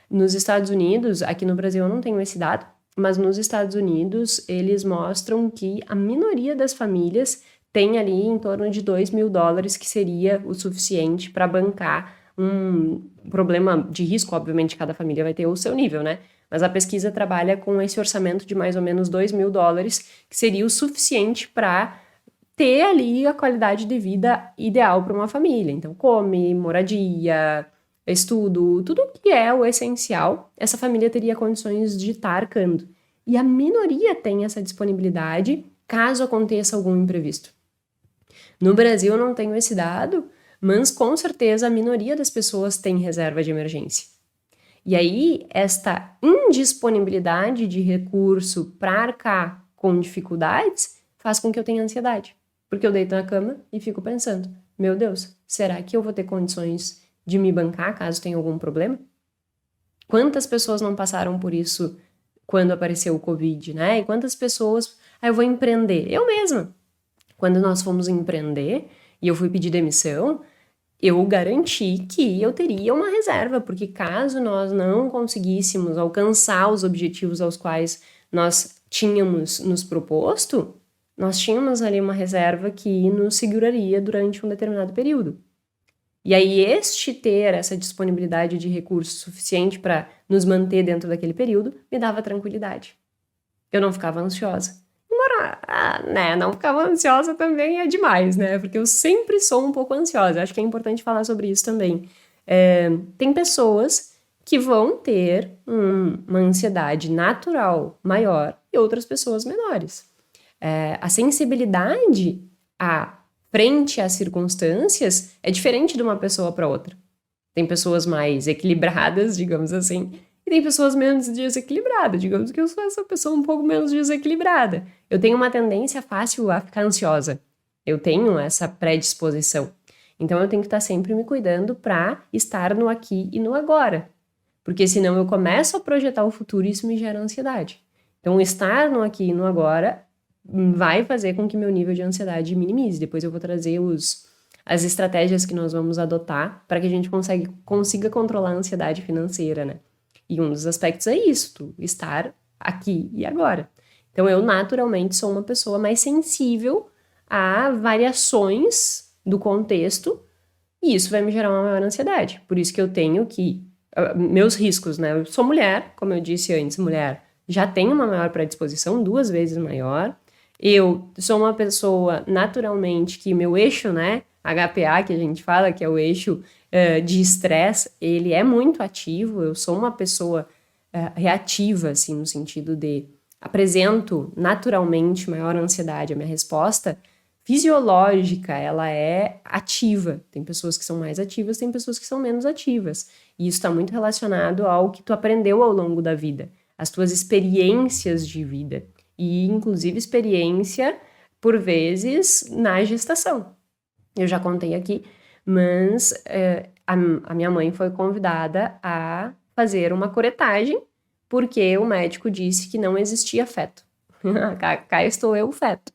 Nos Estados Unidos, aqui no Brasil eu não tenho esse dado, mas nos Estados Unidos eles mostram que a minoria das famílias tem ali em torno de $2.000, que seria o suficiente para bancar um problema de risco. Obviamente cada família vai ter o seu nível, né? Mas a pesquisa trabalha com esse orçamento de mais ou menos $2.000, que seria o suficiente para ter ali a qualidade de vida ideal para uma família. Então, come, moradia, estudo, tudo que é o essencial, essa família teria condições de estar arcando. E a minoria tem essa disponibilidade caso aconteça algum imprevisto. No Brasil eu não tenho esse dado, mas com certeza a minoria das pessoas tem reserva de emergência. E aí, esta indisponibilidade de recurso para arcar com dificuldades faz com que eu tenha ansiedade. Porque eu deito na cama e fico pensando: meu Deus, será que eu vou ter condições de me bancar caso tenha algum problema? Quantas pessoas não passaram por isso quando apareceu o Covid, né? E quantas pessoas... eu vou empreender. Eu mesma. Quando nós fomos empreender e eu fui pedir demissão, eu garanti que eu teria uma reserva, porque caso nós não conseguíssemos alcançar os objetivos aos quais nós tínhamos nos proposto, nós tínhamos ali uma reserva que nos seguraria durante um determinado período. E aí ter essa disponibilidade de recurso suficiente para nos manter dentro daquele período me dava tranquilidade. Eu não ficava ansiosa. Embora, não ficava ansiosa também é demais, né? Porque eu sempre sou um pouco ansiosa. Acho que é importante falar sobre isso também. Tem pessoas que vão ter uma ansiedade natural maior e outras pessoas menores. A sensibilidade frente às circunstâncias é diferente de uma pessoa para outra. Tem pessoas mais equilibradas, digamos assim, e tem pessoas menos desequilibradas. Digamos que eu sou essa pessoa um pouco menos desequilibrada. Eu tenho uma tendência fácil a ficar ansiosa. Eu tenho essa predisposição. Então eu tenho que estar sempre me cuidando para estar no aqui e no agora. Porque senão eu começo a projetar o futuro e isso me gera ansiedade. Então estar no aqui e no agora vai fazer com que meu nível de ansiedade minimize. Depois eu vou trazer as estratégias que nós vamos adotar para que a gente consiga controlar a ansiedade financeira, né? E um dos aspectos é isso, estar aqui e agora. Então eu naturalmente sou uma pessoa mais sensível a variações do contexto e isso vai me gerar uma maior ansiedade. Por isso que eu tenho meus riscos, né? Eu sou mulher, como eu disse antes, mulher já tem uma maior predisposição, 2 vezes maior. Eu sou uma pessoa, naturalmente, que meu eixo, né, HPA, que a gente fala, que é o eixo de estresse, ele é muito ativo. Eu sou uma pessoa reativa, assim, no sentido de apresento naturalmente maior ansiedade. A minha resposta fisiológica, ela é ativa. Tem pessoas que são mais ativas, tem pessoas que são menos ativas. E isso está muito relacionado ao que tu aprendeu ao longo da vida, as tuas experiências de vida. E, inclusive, experiência, por vezes, na gestação. Eu já contei aqui, mas a minha mãe foi convidada a fazer uma curetagem porque o médico disse que não existia feto. Cá estou eu, feto.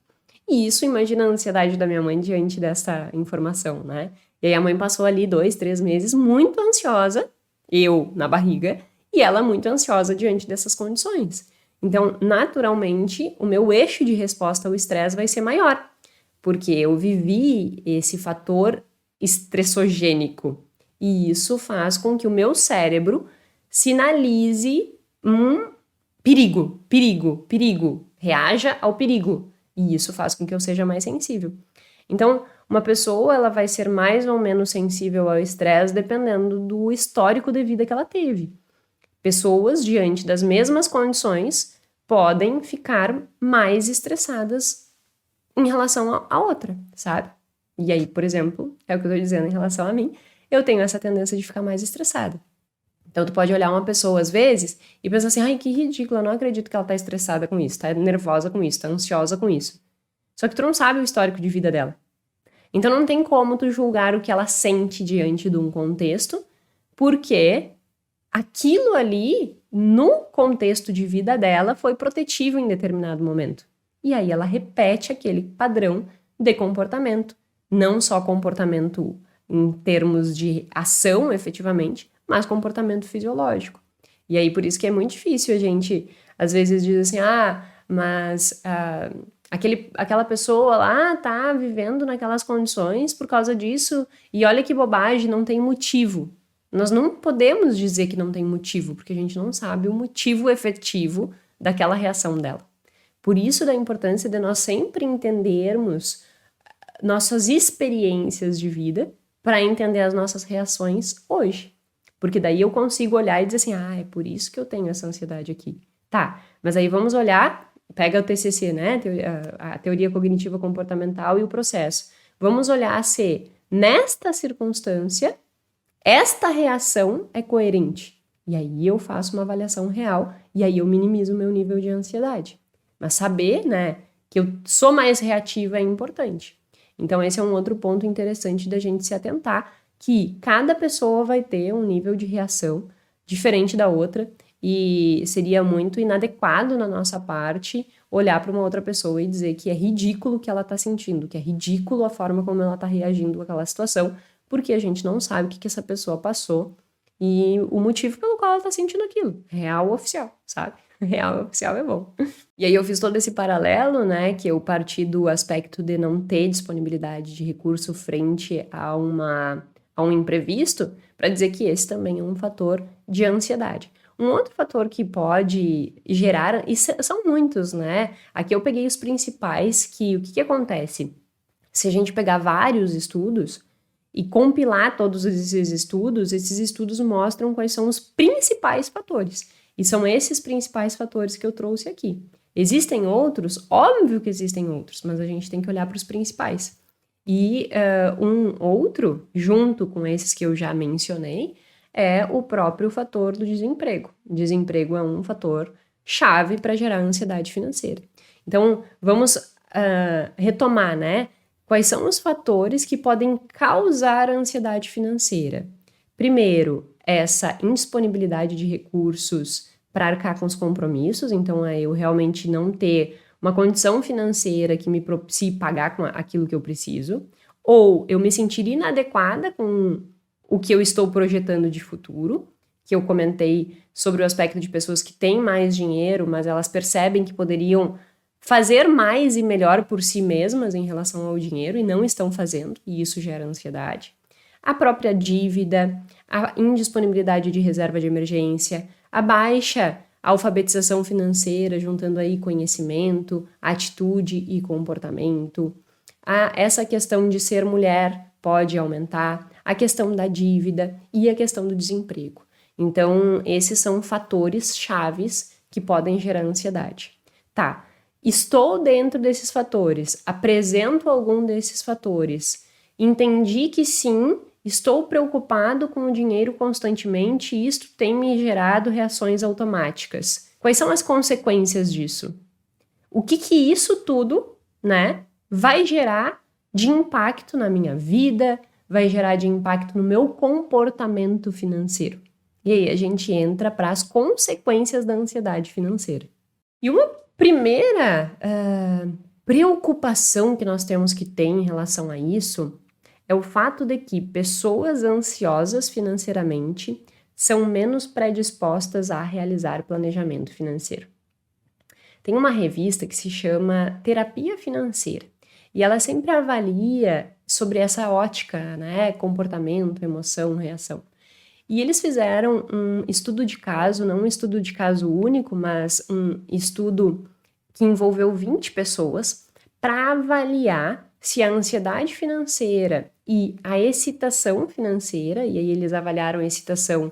E isso, imagina a ansiedade da minha mãe diante dessa informação, né? E aí a mãe passou ali 2, 3 meses muito ansiosa, eu na barriga, e ela muito ansiosa diante dessas condições. Então, naturalmente, o meu eixo de resposta ao estresse vai ser maior, porque eu vivi esse fator estressogênico. E isso faz com que o meu cérebro sinalize perigo, perigo, perigo, reaja ao perigo. E isso faz com que eu seja mais sensível. Então, uma pessoa ela vai ser mais ou menos sensível ao estresse dependendo do histórico de vida que ela teve. Pessoas, diante das mesmas condições, podem ficar mais estressadas em relação a outra, sabe? E aí, por exemplo, é o que eu tô dizendo em relação a mim, eu tenho essa tendência de ficar mais estressada. Então, tu pode olhar uma pessoa, às vezes, e pensar assim, ai, que ridículo, eu não acredito que ela tá estressada com isso, tá nervosa com isso, tá ansiosa com isso. Só que tu não sabe o histórico de vida dela. Então, não tem como tu julgar o que ela sente diante de um contexto, porque aquilo ali, no contexto de vida dela, foi protetivo em determinado momento. E aí ela repete aquele padrão de comportamento. Não só comportamento em termos de ação, efetivamente, mas comportamento fisiológico. E aí, por isso que é muito difícil a gente, às vezes, diz assim, mas aquela pessoa lá tá vivendo naquelas condições por causa disso, e olha que bobagem, não tem motivo. Nós não podemos dizer que não tem motivo, porque a gente não sabe o motivo efetivo daquela reação dela. Por isso da importância de nós sempre entendermos nossas experiências de vida para entender as nossas reações hoje. Porque daí eu consigo olhar e dizer assim, é por isso que eu tenho essa ansiedade aqui. Tá, mas aí vamos olhar, pega o TCC, né, a teoria cognitiva comportamental e o processo. Vamos olhar se nesta circunstância esta reação é coerente. E aí eu faço uma avaliação real e aí eu minimizo o meu nível de ansiedade. Mas saber, né, que eu sou mais reativa é importante. Então esse é um outro ponto interessante da gente se atentar, que cada pessoa vai ter um nível de reação diferente da outra e seria muito inadequado na nossa parte olhar para uma outra pessoa e dizer que é ridículo o que ela está sentindo, que é ridículo a forma como ela está reagindo àquela situação, porque a gente não sabe o que essa pessoa passou e o motivo pelo qual ela tá sentindo aquilo. Real ou oficial, sabe? Real ou oficial é bom. E aí eu fiz todo esse paralelo, né, que eu parti do aspecto de não ter disponibilidade de recurso frente a um imprevisto, para dizer que esse também é um fator de ansiedade. Um outro fator que pode gerar, e são muitos, né? Aqui eu peguei os principais, que o que acontece? Se a gente pegar vários estudos e compilar todos esses estudos mostram quais são os principais fatores. E são esses principais fatores que eu trouxe aqui. Existem outros? Óbvio que existem outros, mas a gente tem que olhar para os principais. E um outro, junto com esses que eu já mencionei, é o próprio fator do desemprego. O desemprego é um fator chave para gerar ansiedade financeira. Então, vamos retomar, né? Quais são os fatores que podem causar ansiedade financeira? Primeiro, essa indisponibilidade de recursos para arcar com os compromissos, então é eu realmente não ter uma condição financeira que me propicie pagar com aquilo que eu preciso, ou eu me sentir inadequada com o que eu estou projetando de futuro, que eu comentei sobre o aspecto de pessoas que têm mais dinheiro, mas elas percebem que poderiam fazer mais e melhor por si mesmas em relação ao dinheiro e não estão fazendo, e isso gera ansiedade. A própria dívida, a indisponibilidade de reserva de emergência, a baixa alfabetização financeira, juntando aí conhecimento, atitude e comportamento. Essa questão de ser mulher pode aumentar, a questão da dívida e a questão do desemprego. Então, esses são fatores chaves que podem gerar ansiedade. Tá, estou dentro desses fatores, apresento algum desses fatores, entendi que sim, estou preocupado com o dinheiro constantemente e isto tem me gerado reações automáticas. Quais são as consequências disso? O que isso tudo, né, vai gerar de impacto na minha vida, vai gerar de impacto no meu comportamento financeiro? E aí a gente entra para as consequências da ansiedade financeira. E uma primeira preocupação que nós temos que ter em relação a isso é o fato de que pessoas ansiosas financeiramente são menos predispostas a realizar planejamento financeiro. Tem uma revista que se chama Terapia Financeira e ela sempre avalia sobre essa ótica, né, comportamento, emoção, reação. E eles fizeram um estudo de caso, não um estudo de caso único, mas um estudo que envolveu 20 pessoas para avaliar se a ansiedade financeira e a excitação financeira, e aí eles avaliaram a excitação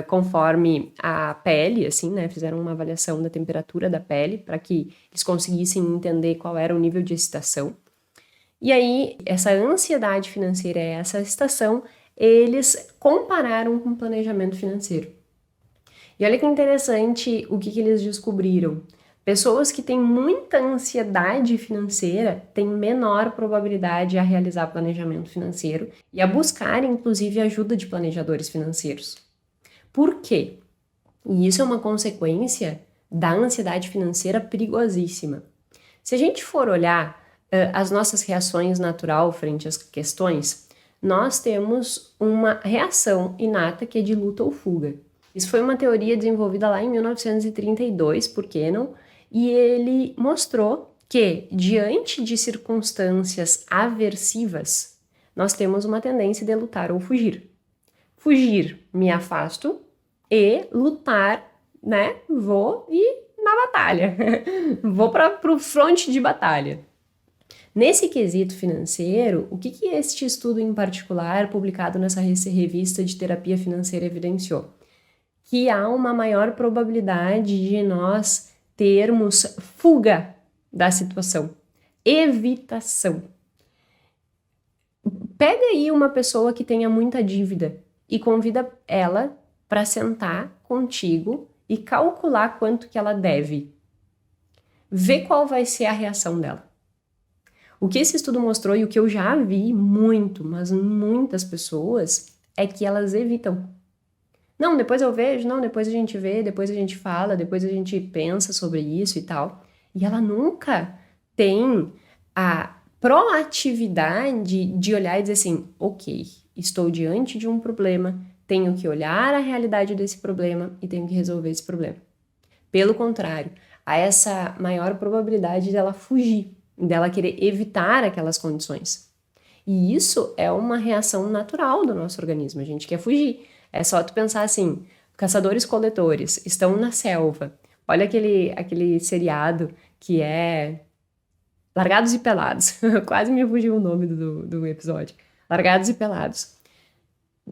conforme a pele, assim, né, fizeram uma avaliação da temperatura da pele para que eles conseguissem entender qual era o nível de excitação. E aí, essa ansiedade financeira e essa excitação, eles compararam com o planejamento financeiro. E olha que interessante o que eles descobriram. Pessoas que têm muita ansiedade financeira têm menor probabilidade a realizar planejamento financeiro e a buscar, inclusive, ajuda de planejadores financeiros. Por quê? E isso é uma consequência da ansiedade financeira perigosíssima. Se a gente for olhar as nossas reações natural frente às questões, nós temos uma reação inata que é de luta ou fuga. Isso foi uma teoria desenvolvida lá em 1932 por Cannon, e ele mostrou que, diante de circunstâncias aversivas, nós temos uma tendência de lutar ou fugir. Fugir, me afasto, e lutar, né, vou ir na batalha, vou para o fronte de batalha. Nesse quesito financeiro, o que este estudo em particular, publicado nessa revista de terapia financeira, evidenciou? Que há uma maior probabilidade de nós termos fuga da situação, evitação. Pega aí uma pessoa que tenha muita dívida e convida ela para sentar contigo e calcular quanto que ela deve. Vê qual vai ser a reação dela. O que esse estudo mostrou e o que eu já vi muito, mas muitas pessoas, é que elas evitam. Não, depois eu vejo, não, depois a gente vê, depois a gente fala, depois a gente pensa sobre isso e tal. E ela nunca tem a proatividade de olhar e dizer assim, ok, estou diante de um problema, tenho que olhar a realidade desse problema e tenho que resolver esse problema. Pelo contrário, há essa maior probabilidade dela fugir, dela querer evitar aquelas condições. E isso é uma reação natural do nosso organismo, a gente quer fugir. É só tu pensar assim, caçadores-coletores estão na selva. Olha aquele seriado que é Largados e Pelados. Quase me fugiu o nome do episódio. Largados e Pelados.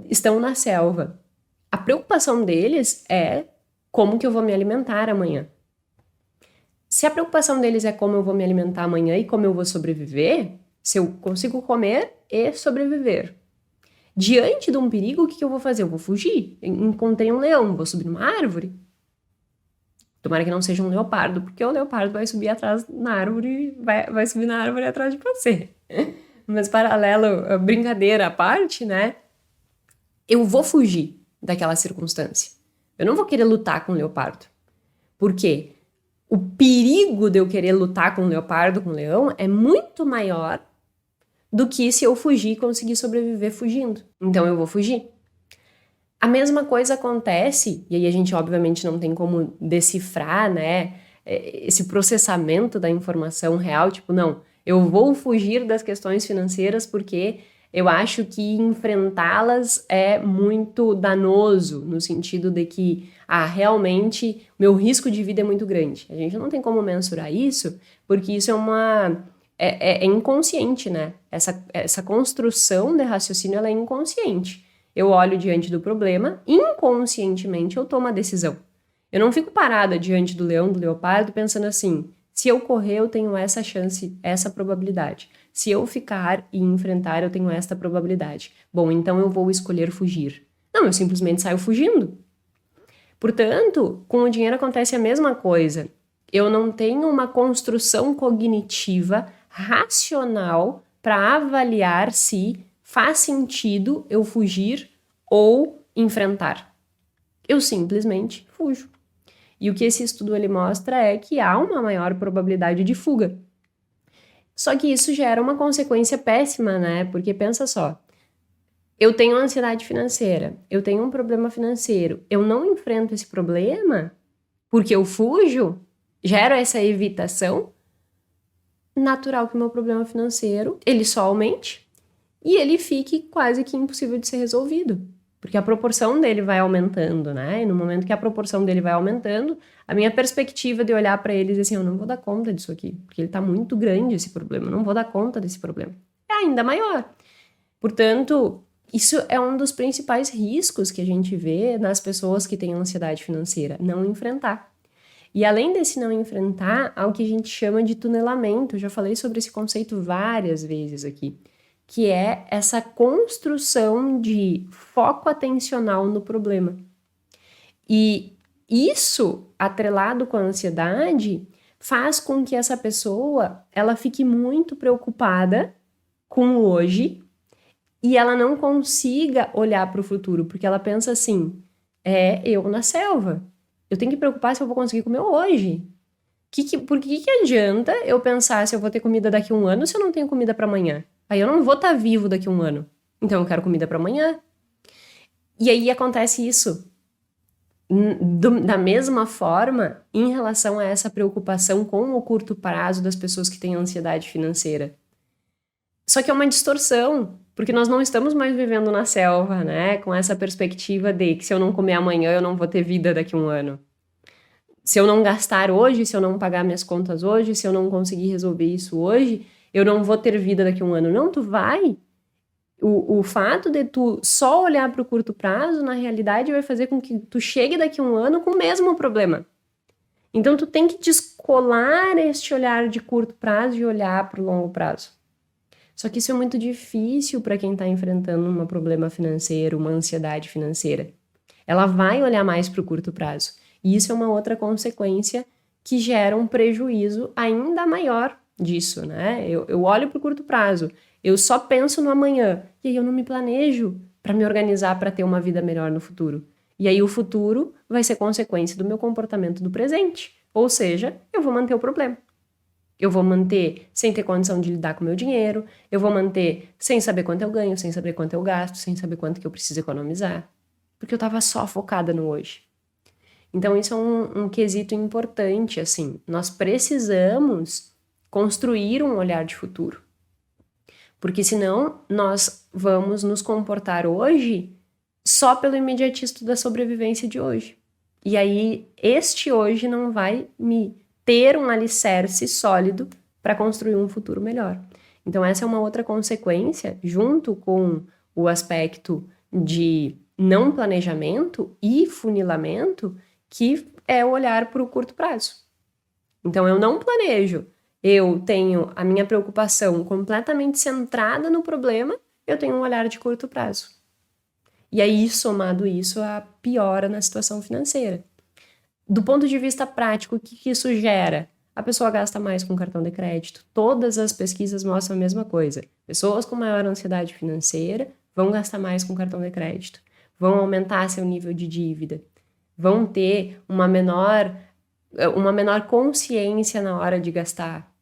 Estão na selva. A preocupação deles é como que eu vou me alimentar amanhã. Se a preocupação deles é como eu vou me alimentar amanhã e como eu vou sobreviver, se eu consigo comer e sobreviver. Diante de um perigo, o que eu vou fazer? Eu vou fugir. Encontrei um leão, vou subir numa árvore. Tomara que não seja um leopardo, porque o leopardo vai subir atrás na árvore, vai subir na árvore atrás de você. Mas paralelo, brincadeira à parte, né? Eu vou fugir daquela circunstância. Eu não vou querer lutar com o leopardo. Por quê? O perigo de eu querer lutar com o leopardo, com o leão, é muito maior do que se eu fugir e conseguir sobreviver fugindo. Então eu vou fugir. A mesma coisa acontece, e aí a gente obviamente não tem como decifrar, né, esse processamento da informação real, tipo, não, eu vou fugir das questões financeiras porque Eu acho que enfrentá-las é muito danoso, no sentido de que, realmente, meu risco de vida é muito grande. A gente não tem como mensurar isso, porque isso é inconsciente, né? Essa construção de raciocínio, ela é inconsciente. Eu olho diante do problema, inconscientemente eu tomo a decisão. Eu não fico parada diante do leão, do leopardo, pensando assim, se eu correr, eu tenho essa chance, essa probabilidade. Se eu ficar e enfrentar, eu tenho esta probabilidade. Bom, então eu vou escolher fugir. Não, eu simplesmente saio fugindo. Portanto, com o dinheiro acontece a mesma coisa. Eu não tenho uma construção cognitiva racional para avaliar se faz sentido eu fugir ou enfrentar. Eu simplesmente fujo. E o que esse estudo ele mostra é que há uma maior probabilidade de fuga. Só que isso gera uma consequência péssima, né? Porque pensa só, eu tenho ansiedade financeira, eu tenho um problema financeiro, eu não enfrento esse problema porque eu fujo, gero essa evitação, natural que o meu problema financeiro, ele só aumente e ele fique quase que impossível de ser resolvido. Porque a proporção dele vai aumentando, né? E no momento que a proporção dele vai aumentando, a minha perspectiva de olhar para ele e dizer assim, eu não vou dar conta disso aqui, porque ele tá muito grande esse problema, eu não vou dar conta desse problema. É ainda maior. Portanto, isso é um dos principais riscos que a gente vê nas pessoas que têm ansiedade financeira, não enfrentar. E além desse não enfrentar, há o que a gente chama de tunelamento. Eu já falei sobre esse conceito várias vezes aqui, que é essa construção de foco atencional no problema. E isso, atrelado com a ansiedade, faz com que essa pessoa ela fique muito preocupada com o hoje e ela não consiga olhar para o futuro, porque ela pensa assim, eu na selva, eu tenho que preocupar se eu vou conseguir comer hoje. Por que adianta eu pensar se eu vou ter comida daqui a um ano se eu não tenho comida para amanhã? Aí eu não vou estar vivo daqui a um ano. Então eu quero comida para amanhã. E aí acontece isso. Da mesma forma, em relação a essa preocupação com o curto prazo das pessoas que têm ansiedade financeira. Só que é uma distorção, porque nós não estamos mais vivendo na selva, né? Com essa perspectiva de que se eu não comer amanhã, eu não vou ter vida daqui a um ano. Se eu não gastar hoje, se eu não pagar minhas contas hoje, se eu não conseguir resolver isso hoje, eu não vou ter vida daqui a um ano. Não, tu vai. O fato de tu só olhar para o curto prazo, na realidade, vai fazer com que tu chegue daqui a um ano com o mesmo problema. Então, tu tem que descolar este olhar de curto prazo e olhar para o longo prazo. Só que isso é muito difícil para quem está enfrentando um problema financeiro, uma ansiedade financeira. Ela vai olhar mais para o curto prazo. E isso é uma outra consequência que gera um prejuízo ainda maior disso, né? Eu olho para o curto prazo, eu só penso no amanhã, e aí eu não me planejo para me organizar para ter uma vida melhor no futuro. E aí o futuro vai ser consequência do meu comportamento do presente. Ou seja, eu vou manter o problema. Eu vou manter sem ter condição de lidar com o meu dinheiro, eu vou manter sem saber quanto eu ganho, sem saber quanto eu gasto, sem saber quanto que eu preciso economizar. Porque eu estava só focada no hoje. Então isso é um quesito importante, assim. Nós precisamos construir um olhar de futuro. Porque senão nós vamos nos comportar hoje só pelo imediatismo da sobrevivência de hoje. E aí este hoje não vai me ter um alicerce sólido para construir um futuro melhor. Então essa é uma outra consequência, junto com o aspecto de não planejamento e funilamento, que é o olhar para o curto prazo. Então eu não planejo, eu tenho a minha preocupação completamente centrada no problema, eu tenho um olhar de curto prazo. E aí, somado isso, a piora na situação financeira. Do ponto de vista prático, o que isso gera? A pessoa gasta mais com cartão de crédito. Todas as pesquisas mostram a mesma coisa. Pessoas com maior ansiedade financeira vão gastar mais com cartão de crédito, vão aumentar seu nível de dívida, vão ter uma menor consciência na hora de gastar,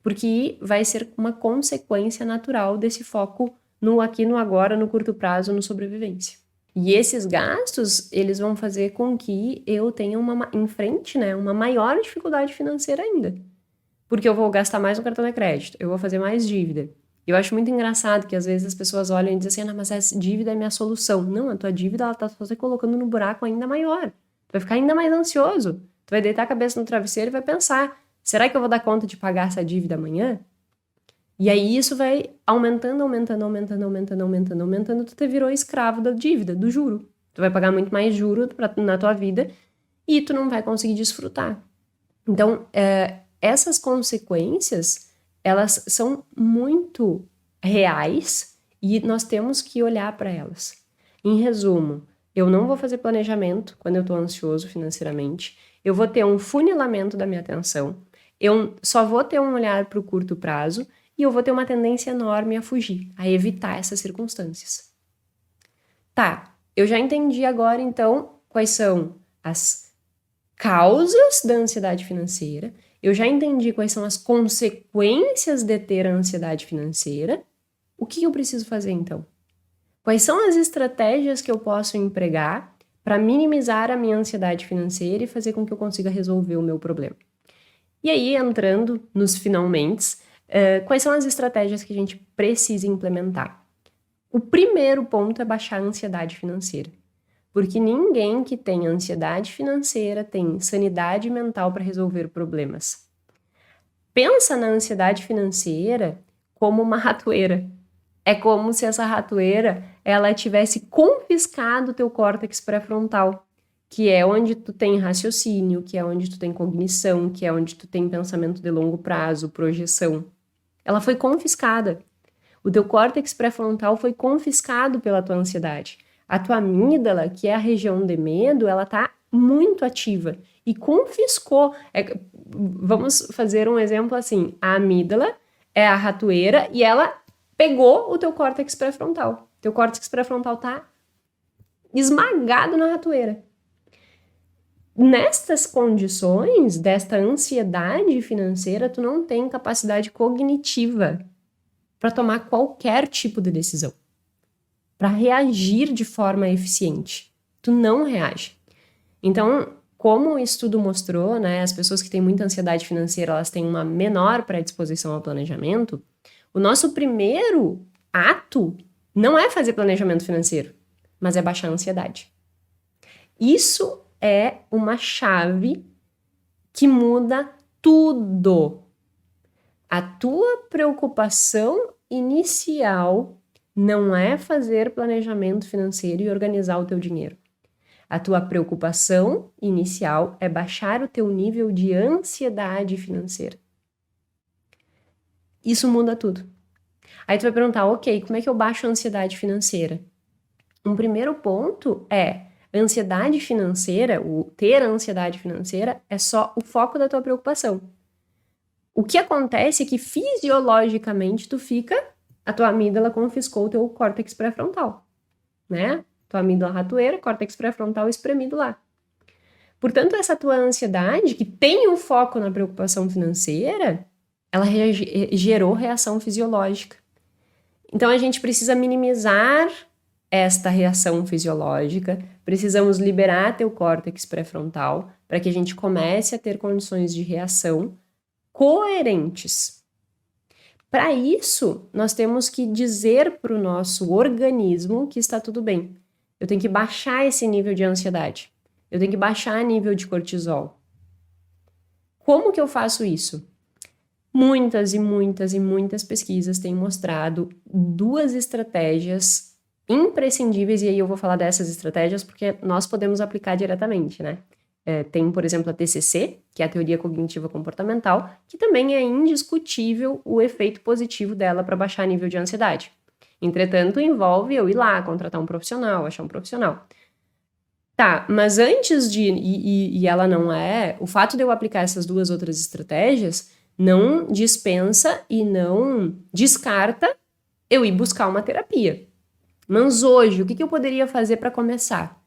porque vai ser uma consequência natural desse foco no aqui, no agora, no curto prazo, no sobrevivência. E esses gastos, eles vão fazer com que eu tenha uma maior dificuldade financeira ainda. Porque eu vou gastar mais no cartão de crédito, eu vou fazer mais dívida. Eu acho muito engraçado que às vezes as pessoas olham e dizem assim, mas essa dívida é minha solução. Não, a tua dívida, ela tá só te colocando no buraco ainda maior. Tu vai ficar ainda mais ansioso. Tu vai deitar a cabeça no travesseiro e vai pensar, será que eu vou dar conta de pagar essa dívida amanhã? E aí isso vai aumentando, tu te virou escravo da dívida, do juro. Tu vai pagar muito mais juro na tua vida e tu não vai conseguir desfrutar. Então, essas consequências, elas são muito reais e nós temos que olhar para elas. Em resumo, eu não vou fazer planejamento quando eu estou ansioso financeiramente, eu vou ter um funilamento da minha atenção, eu só vou ter um olhar para o curto prazo e eu vou ter uma tendência enorme a fugir, a evitar essas circunstâncias. Tá, eu já entendi agora, então, quais são as causas da ansiedade financeira, eu já entendi quais são as consequências de ter a ansiedade financeira. O que eu preciso fazer, então? Quais são as estratégias que eu posso empregar para minimizar a minha ansiedade financeira e fazer com que eu consiga resolver o meu problema? E aí, entrando nos finalmente, quais são as estratégias que a gente precisa implementar? O primeiro ponto é baixar a ansiedade financeira. Porque ninguém que tem ansiedade financeira tem sanidade mental para resolver problemas. Pensa na ansiedade financeira como uma ratoeira. É como se essa ratoeira ela tivesse confiscado o teu córtex pré-frontal, que é onde tu tem raciocínio, que é onde tu tem cognição, que é onde tu tem pensamento de longo prazo, projeção. Ela foi confiscada. O teu córtex pré-frontal foi confiscado pela tua ansiedade. A tua amígdala, que é a região de medo, ela tá muito ativa e confiscou. Vamos fazer um exemplo assim: a amígdala é a ratoeira e ela pegou o teu córtex pré-frontal. Teu córtex pré-frontal tá esmagado na ratoeira. Nestas condições, desta ansiedade financeira, tu não tem capacidade cognitiva para tomar qualquer tipo de decisão, para reagir de forma eficiente. Tu não reage. Então, como o estudo mostrou, né, as pessoas que têm muita ansiedade financeira, elas têm uma menor predisposição ao planejamento. O nosso primeiro ato não é fazer planejamento financeiro, mas é baixar a ansiedade. Isso é uma chave que muda tudo. A tua preocupação inicial não é fazer planejamento financeiro e organizar o teu dinheiro. A tua preocupação inicial é baixar o teu nível de ansiedade financeira. Isso muda tudo. Aí tu vai perguntar, ok, como é que eu baixo a ansiedade financeira? Um primeiro ponto é, ansiedade financeira, o ter ansiedade financeira é só o foco da tua preocupação. O que acontece é que fisiologicamente a tua amígdala confiscou o teu córtex pré-frontal, né? Tua amígdala ratoeira, córtex pré-frontal espremido lá. Portanto, essa tua ansiedade, que tem um foco na preocupação financeira, ela gerou reação fisiológica. Então, a gente precisa minimizar esta reação fisiológica, precisamos liberar teu córtex pré-frontal para que a gente comece a ter condições de reação coerentes. Para isso, nós temos que dizer para o nosso organismo que está tudo bem. Eu tenho que baixar esse nível de ansiedade. Eu tenho que baixar o nível de cortisol. Como que eu faço isso? Muitas e muitas e muitas pesquisas têm mostrado duas estratégias imprescindíveis, e aí eu vou falar dessas estratégias porque nós podemos aplicar diretamente, né? Tem, por exemplo, a TCC, que é a Teoria Cognitiva Comportamental, que também é indiscutível o efeito positivo dela para baixar nível de ansiedade. Entretanto, envolve eu ir lá, contratar um profissional, achar um profissional. Tá, mas antes de... E ela não é... O fato de eu aplicar essas duas outras estratégias não dispensa e não descarta eu ir buscar uma terapia. Mas hoje, o que eu poderia fazer para começar?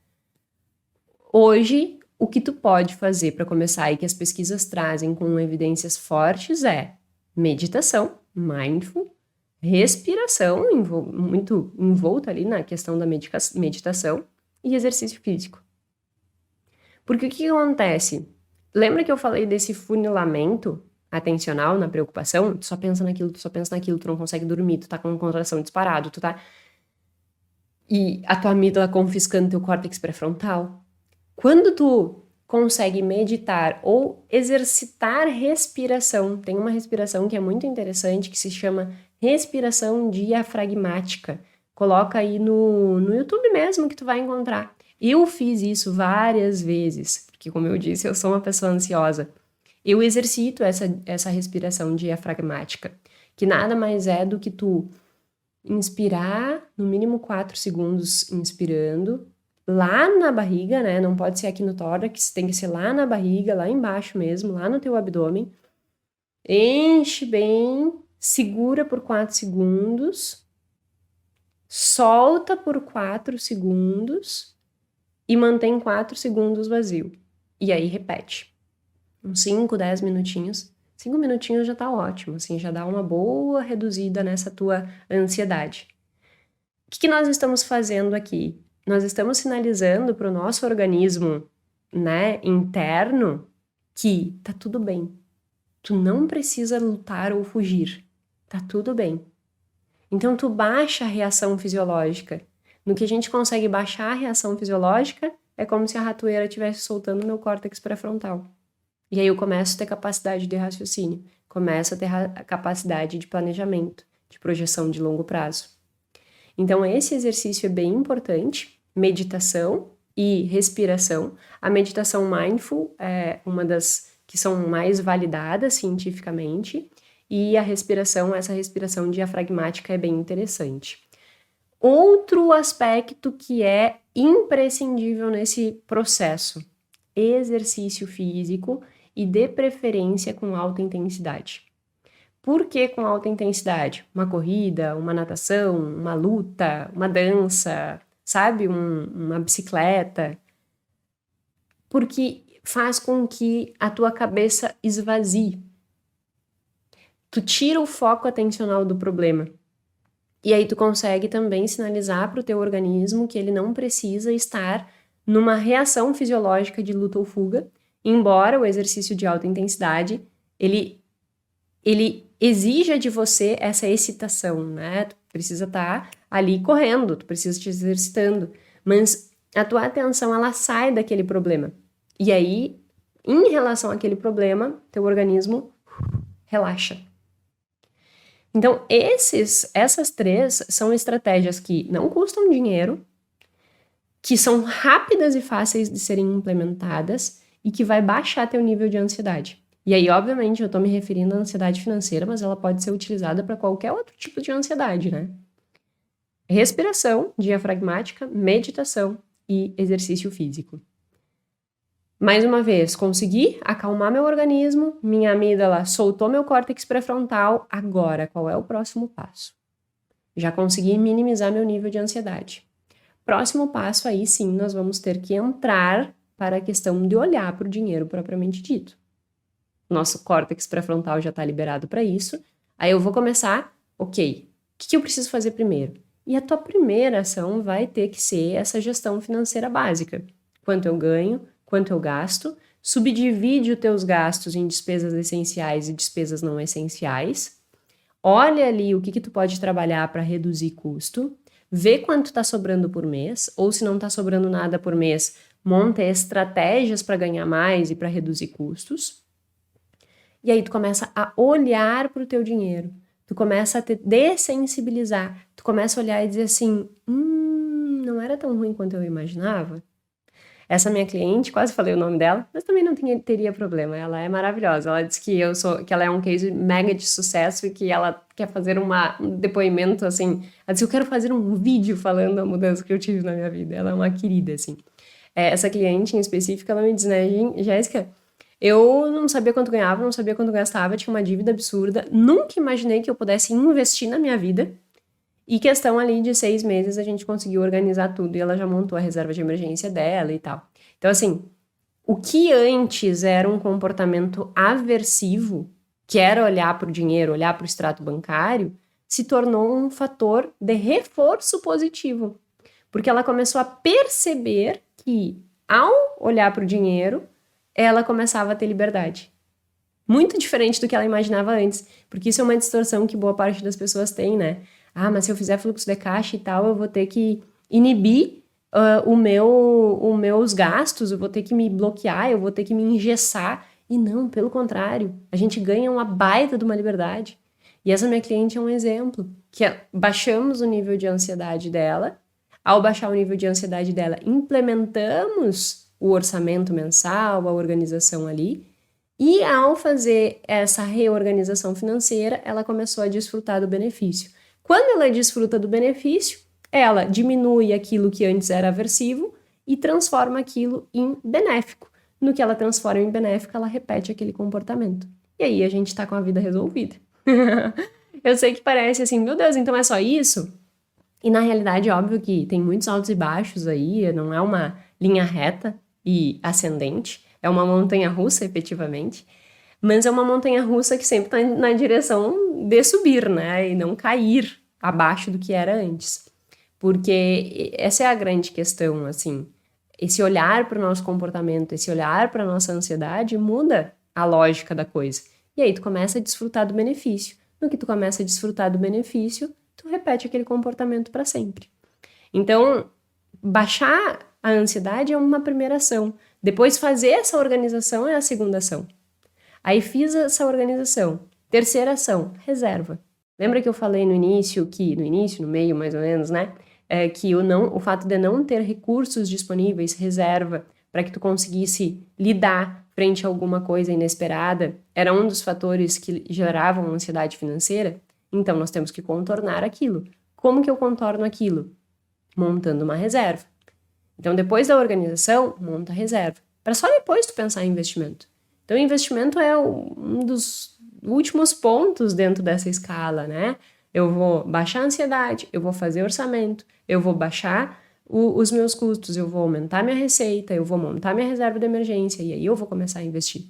Hoje, o que tu pode fazer para começar e que as pesquisas trazem com evidências fortes é meditação, mindful, respiração, muito envolta ali na questão da meditação, e exercício físico. Porque o que acontece? Lembra que eu falei desse funilamento? atencional, na preocupação, tu só pensa naquilo, tu não consegue dormir, tu tá com contração disparado, tu tá... E a tua amígdala confiscando teu córtex pré-frontal. Quando tu consegue meditar ou exercitar respiração, tem uma respiração que é muito interessante, que se chama respiração diafragmática. Coloca aí no YouTube mesmo que tu vai encontrar. Eu fiz isso várias vezes, porque como eu disse, eu sou uma pessoa ansiosa. Eu exercito essa respiração diafragmática, que nada mais é do que tu inspirar no mínimo 4 segundos inspirando, lá na barriga, né? Não pode ser aqui no tórax, tem que ser lá na barriga, lá embaixo mesmo, lá no teu abdômen. Enche bem, segura por 4 segundos, solta por 4 segundos e mantém 4 segundos vazio. E aí repete. Uns 5, 10 minutinhos. 5 minutinhos já tá ótimo, assim, já dá uma boa reduzida nessa tua ansiedade. O que nós estamos fazendo aqui? Nós estamos sinalizando para o nosso organismo, né, interno, que tá tudo bem. Tu não precisa lutar ou fugir. Tá tudo bem. Então tu baixa a reação fisiológica. No que a gente consegue baixar a reação fisiológica, é como se a ratoeira estivesse soltando meu córtex pré-frontal. E aí eu começo a ter capacidade de raciocínio, começo a ter capacidade de planejamento, de projeção de longo prazo. Então esse exercício é bem importante, meditação e respiração. A meditação mindful é uma das que são mais validadas cientificamente, e a respiração, essa respiração diafragmática é bem interessante. Outro aspecto que é imprescindível nesse processo, exercício físico e de preferência com alta intensidade. Por que com alta intensidade? Uma corrida, uma natação, uma luta, uma dança, sabe? Uma bicicleta. Porque faz com que a tua cabeça esvazie. Tu tira o foco atencional do problema. E aí tu consegue também sinalizar para o teu organismo que ele não precisa estar numa reação fisiológica de luta ou fuga, embora o exercício de alta intensidade, ele exija de você essa excitação, né? Tu precisa estar ali correndo, tu precisa te exercitando, mas a tua atenção, ela sai daquele problema. E aí, em relação àquele problema, teu organismo relaxa. Então, essas 3 são estratégias que não custam dinheiro, que são rápidas e fáceis de serem implementadas e que vai baixar teu nível de ansiedade. E aí, obviamente, eu tô me referindo à ansiedade financeira, mas ela pode ser utilizada para qualquer outro tipo de ansiedade, né? Respiração diafragmática, meditação e exercício físico. Mais uma vez, consegui acalmar meu organismo, minha amígdala soltou meu córtex pré-frontal, agora qual é o próximo passo? Já consegui minimizar meu nível de ansiedade. Próximo passo, aí sim, nós vamos ter que entrar para a questão de olhar para o dinheiro propriamente dito. Nosso córtex pré-frontal já está liberado para isso, aí eu vou começar, ok, o que eu preciso fazer primeiro? E a tua primeira ação vai ter que ser essa gestão financeira básica. Quanto eu ganho, quanto eu gasto, subdivide os teus gastos em despesas essenciais e despesas não essenciais, olha ali o que tu pode trabalhar para reduzir custo, vê quanto está sobrando por mês, ou se não está sobrando nada por mês, monta estratégias para ganhar mais e para reduzir custos. E aí tu começa a olhar para o teu dinheiro, tu começa a te dessensibilizar, tu começa a olhar e dizer assim, não era tão ruim quanto eu imaginava. Essa minha cliente, quase falei o nome dela, mas também não teria problema, ela é maravilhosa. Ela disse que que ela é um case mega de sucesso e que ela quer fazer um depoimento, assim, ela disse, eu quero fazer um vídeo falando a mudança que eu tive na minha vida. Ela é uma querida, assim. Essa cliente em específico, ela me diz, né, Jéssica, eu não sabia quanto ganhava, não sabia quanto gastava, tinha uma dívida absurda, nunca imaginei que eu pudesse investir na minha vida. E questão ali de 6 meses a gente conseguiu organizar tudo e ela já montou a reserva de emergência dela e tal. Então, assim, o que antes era um comportamento aversivo, que era olhar para o dinheiro, olhar para o extrato bancário, se tornou um fator de reforço positivo. Porque ela começou a perceber que, ao olhar para o dinheiro, ela começava a ter liberdade. Muito diferente do que ela imaginava antes, porque isso é uma distorção que boa parte das pessoas tem, né? Ah, mas se eu fizer fluxo de caixa e tal, eu vou ter que inibir os meus gastos, eu vou ter que me bloquear, eu vou ter que me engessar. E não, pelo contrário, a gente ganha uma baita de uma liberdade. E essa minha cliente é um exemplo, que baixamos o nível de ansiedade dela. Ao baixar o nível de ansiedade dela, implementamos o orçamento mensal, a organização ali, e ao fazer essa reorganização financeira, ela começou a desfrutar do benefício. Quando ela desfruta do benefício, ela diminui aquilo que antes era aversivo e transforma aquilo em benéfico. No que ela transforma em benéfico, ela repete aquele comportamento. E aí a gente está com a vida resolvida. Eu sei que parece assim, meu Deus, então é só isso? E na realidade, óbvio que tem muitos altos e baixos aí, não é uma linha reta e ascendente, é uma montanha russa, efetivamente, mas é uma montanha russa que sempre está na direção de subir, né, e não cair abaixo do que era antes. Porque essa é a grande questão, assim, esse olhar para o nosso comportamento, esse olhar para a nossa ansiedade muda a lógica da coisa. E aí tu começa a desfrutar do benefício. No que tu começa a desfrutar do benefício, tu repete aquele comportamento para sempre. Então, baixar a ansiedade é uma primeira ação. Depois, fazer essa organização é a segunda ação. Aí fiz essa organização. Terceira ação, reserva. Lembra que eu falei no início, no meio mais ou menos, né? Que o fato de não ter recursos disponíveis, reserva, para que tu conseguisse lidar frente a alguma coisa inesperada, era um dos fatores que geravam ansiedade financeira. Então, nós temos que contornar aquilo. Como que eu contorno aquilo? Montando uma reserva. Então, depois da organização, monta a reserva. Para só depois tu pensar em investimento. Então, investimento é um dos últimos pontos dentro dessa escala, né? Eu vou baixar a ansiedade, eu vou fazer orçamento, eu vou baixar os meus custos, eu vou aumentar minha receita, eu vou montar minha reserva de emergência e aí eu vou começar a investir.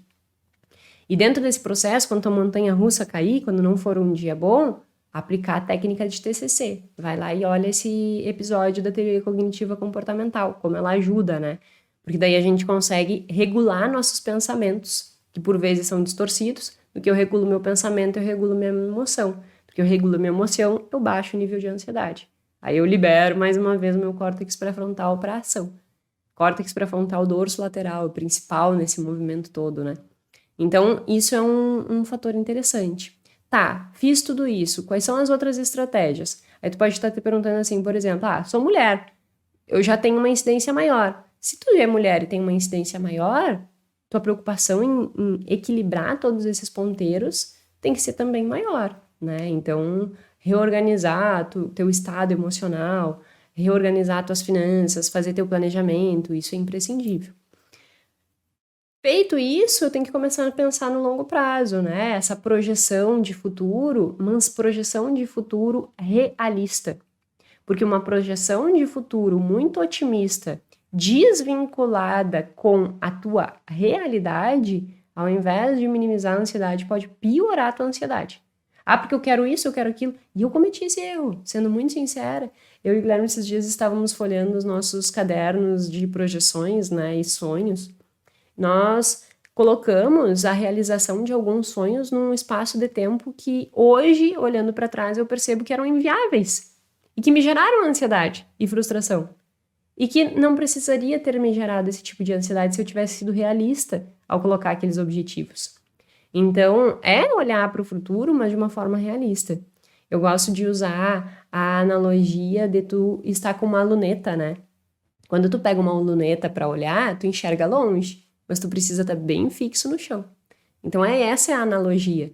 E dentro desse processo, quando a montanha-russa cair, quando não for um dia bom, aplicar a técnica de TCC. Vai lá e olha esse episódio da teoria cognitiva comportamental, como ela ajuda, né? Porque daí a gente consegue regular nossos pensamentos, que por vezes são distorcidos. Do que eu regulo meu pensamento, eu regulo minha emoção. Do que eu regulo minha emoção, eu baixo o nível de ansiedade. Aí eu libero mais uma vez o meu córtex pré-frontal para ação. Córtex pré-frontal dorso lateral, o principal nesse movimento todo, né? Então, isso é um fator interessante. Tá, fiz tudo isso, quais são as outras estratégias? Aí tu pode estar te perguntando assim, por exemplo, sou mulher, eu já tenho uma incidência maior. Se tu é mulher e tem uma incidência maior, tua preocupação em equilibrar todos esses ponteiros tem que ser também maior, né? Então, reorganizar teu estado emocional, reorganizar tuas finanças, fazer teu planejamento, isso é imprescindível. Feito isso, eu tenho que começar a pensar no longo prazo, né? Essa projeção de futuro, mas projeção de futuro realista. Porque uma projeção de futuro muito otimista, desvinculada com a tua realidade, ao invés de minimizar a ansiedade, pode piorar a tua ansiedade. Porque eu quero isso, eu quero aquilo. E eu cometi esse erro, sendo muito sincera. Eu e o Guilherme, esses dias, estávamos folheando os nossos cadernos de projeções, né, e sonhos. Nós colocamos a realização de alguns sonhos num espaço de tempo que hoje, olhando para trás, eu percebo que eram inviáveis e que me geraram ansiedade e frustração. E que não precisaria ter me gerado esse tipo de ansiedade se eu tivesse sido realista ao colocar aqueles objetivos. Então, é olhar para o futuro, mas de uma forma realista. Eu gosto de usar a analogia de tu estar com uma luneta, né? Quando tu pega uma luneta para olhar, tu enxerga longe, mas tu precisa estar bem fixo no chão. Então, essa é a analogia.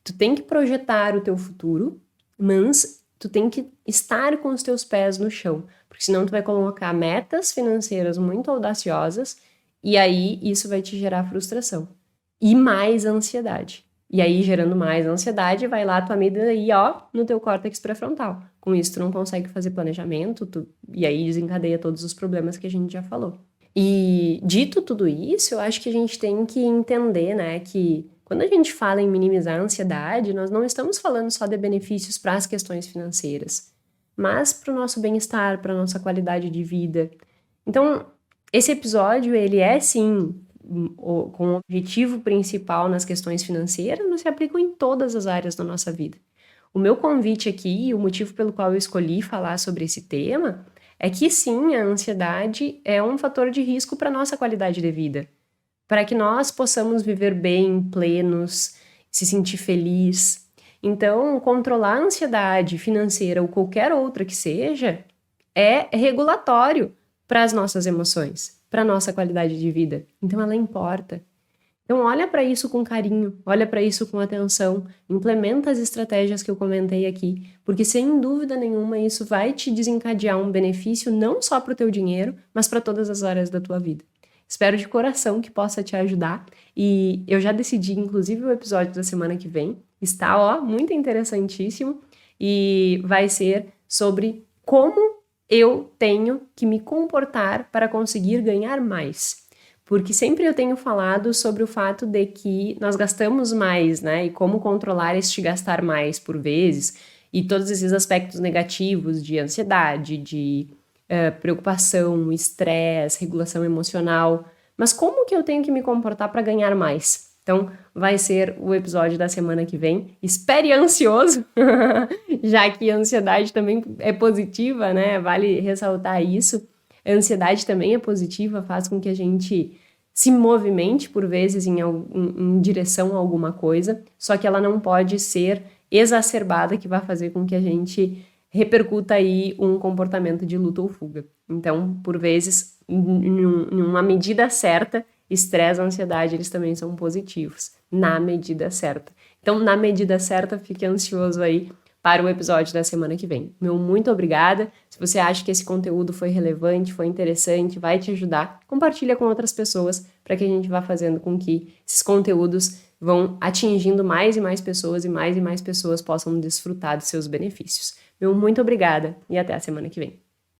Tu tem que projetar o teu futuro, mas tu tem que estar com os teus pés no chão, porque senão tu vai colocar metas financeiras muito audaciosas e aí isso vai te gerar frustração e mais ansiedade. E aí, gerando mais ansiedade, vai lá a tua amígdala aí, no teu córtex pré-frontal. Com isso, tu não consegue fazer planejamento, e aí desencadeia todos os problemas que a gente já falou. E dito tudo isso, eu acho que a gente tem que entender, né, que quando a gente fala em minimizar a ansiedade, nós não estamos falando só de benefícios para as questões financeiras, mas para o nosso bem-estar, para a nossa qualidade de vida. Então, esse episódio, ele é sim com o objetivo principal nas questões financeiras, mas se aplicam em todas as áreas da nossa vida. O meu convite aqui, o motivo pelo qual eu escolhi falar sobre esse tema, é que sim, a ansiedade é um fator de risco para a nossa qualidade de vida. Para que nós possamos viver bem, plenos, se sentir feliz. Então, controlar a ansiedade financeira ou qualquer outra que seja, é regulatório para as nossas emoções, para a nossa qualidade de vida. Então, ela importa. Então, olha para isso com carinho, olha para isso com atenção, implementa as estratégias que eu comentei aqui, porque sem dúvida nenhuma isso vai te desencadear um benefício não só para o teu dinheiro, mas para todas as áreas da tua vida. Espero de coração que possa te ajudar e eu já decidi, inclusive, o episódio da semana que vem. Está, muito interessantíssimo e vai ser sobre como eu tenho que me comportar para conseguir ganhar mais. Porque sempre eu tenho falado sobre o fato de que nós gastamos mais, né? E como controlar este gastar mais por vezes e todos esses aspectos negativos de ansiedade, de preocupação, estresse, regulação emocional. Mas como que eu tenho que me comportar para ganhar mais? Então, vai ser o episódio da semana que vem. Espere ansioso, já que a ansiedade também é positiva, né? Vale ressaltar isso. A ansiedade também é positiva, faz com que a gente se movimente, por vezes, em direção a alguma coisa, só que ela não pode ser exacerbada, que vai fazer com que a gente repercuta aí um comportamento de luta ou fuga. Então, por vezes, em uma medida certa, estresse e ansiedade, eles também são positivos, na medida certa. Então, na medida certa, fique ansioso aí para o episódio da semana que vem. Meu muito obrigada. Se você acha que esse conteúdo foi relevante, foi interessante, vai te ajudar, compartilha com outras pessoas para que a gente vá fazendo com que esses conteúdos vão atingindo mais e mais pessoas e mais pessoas possam desfrutar dos seus benefícios. Meu muito obrigada e até a semana que vem.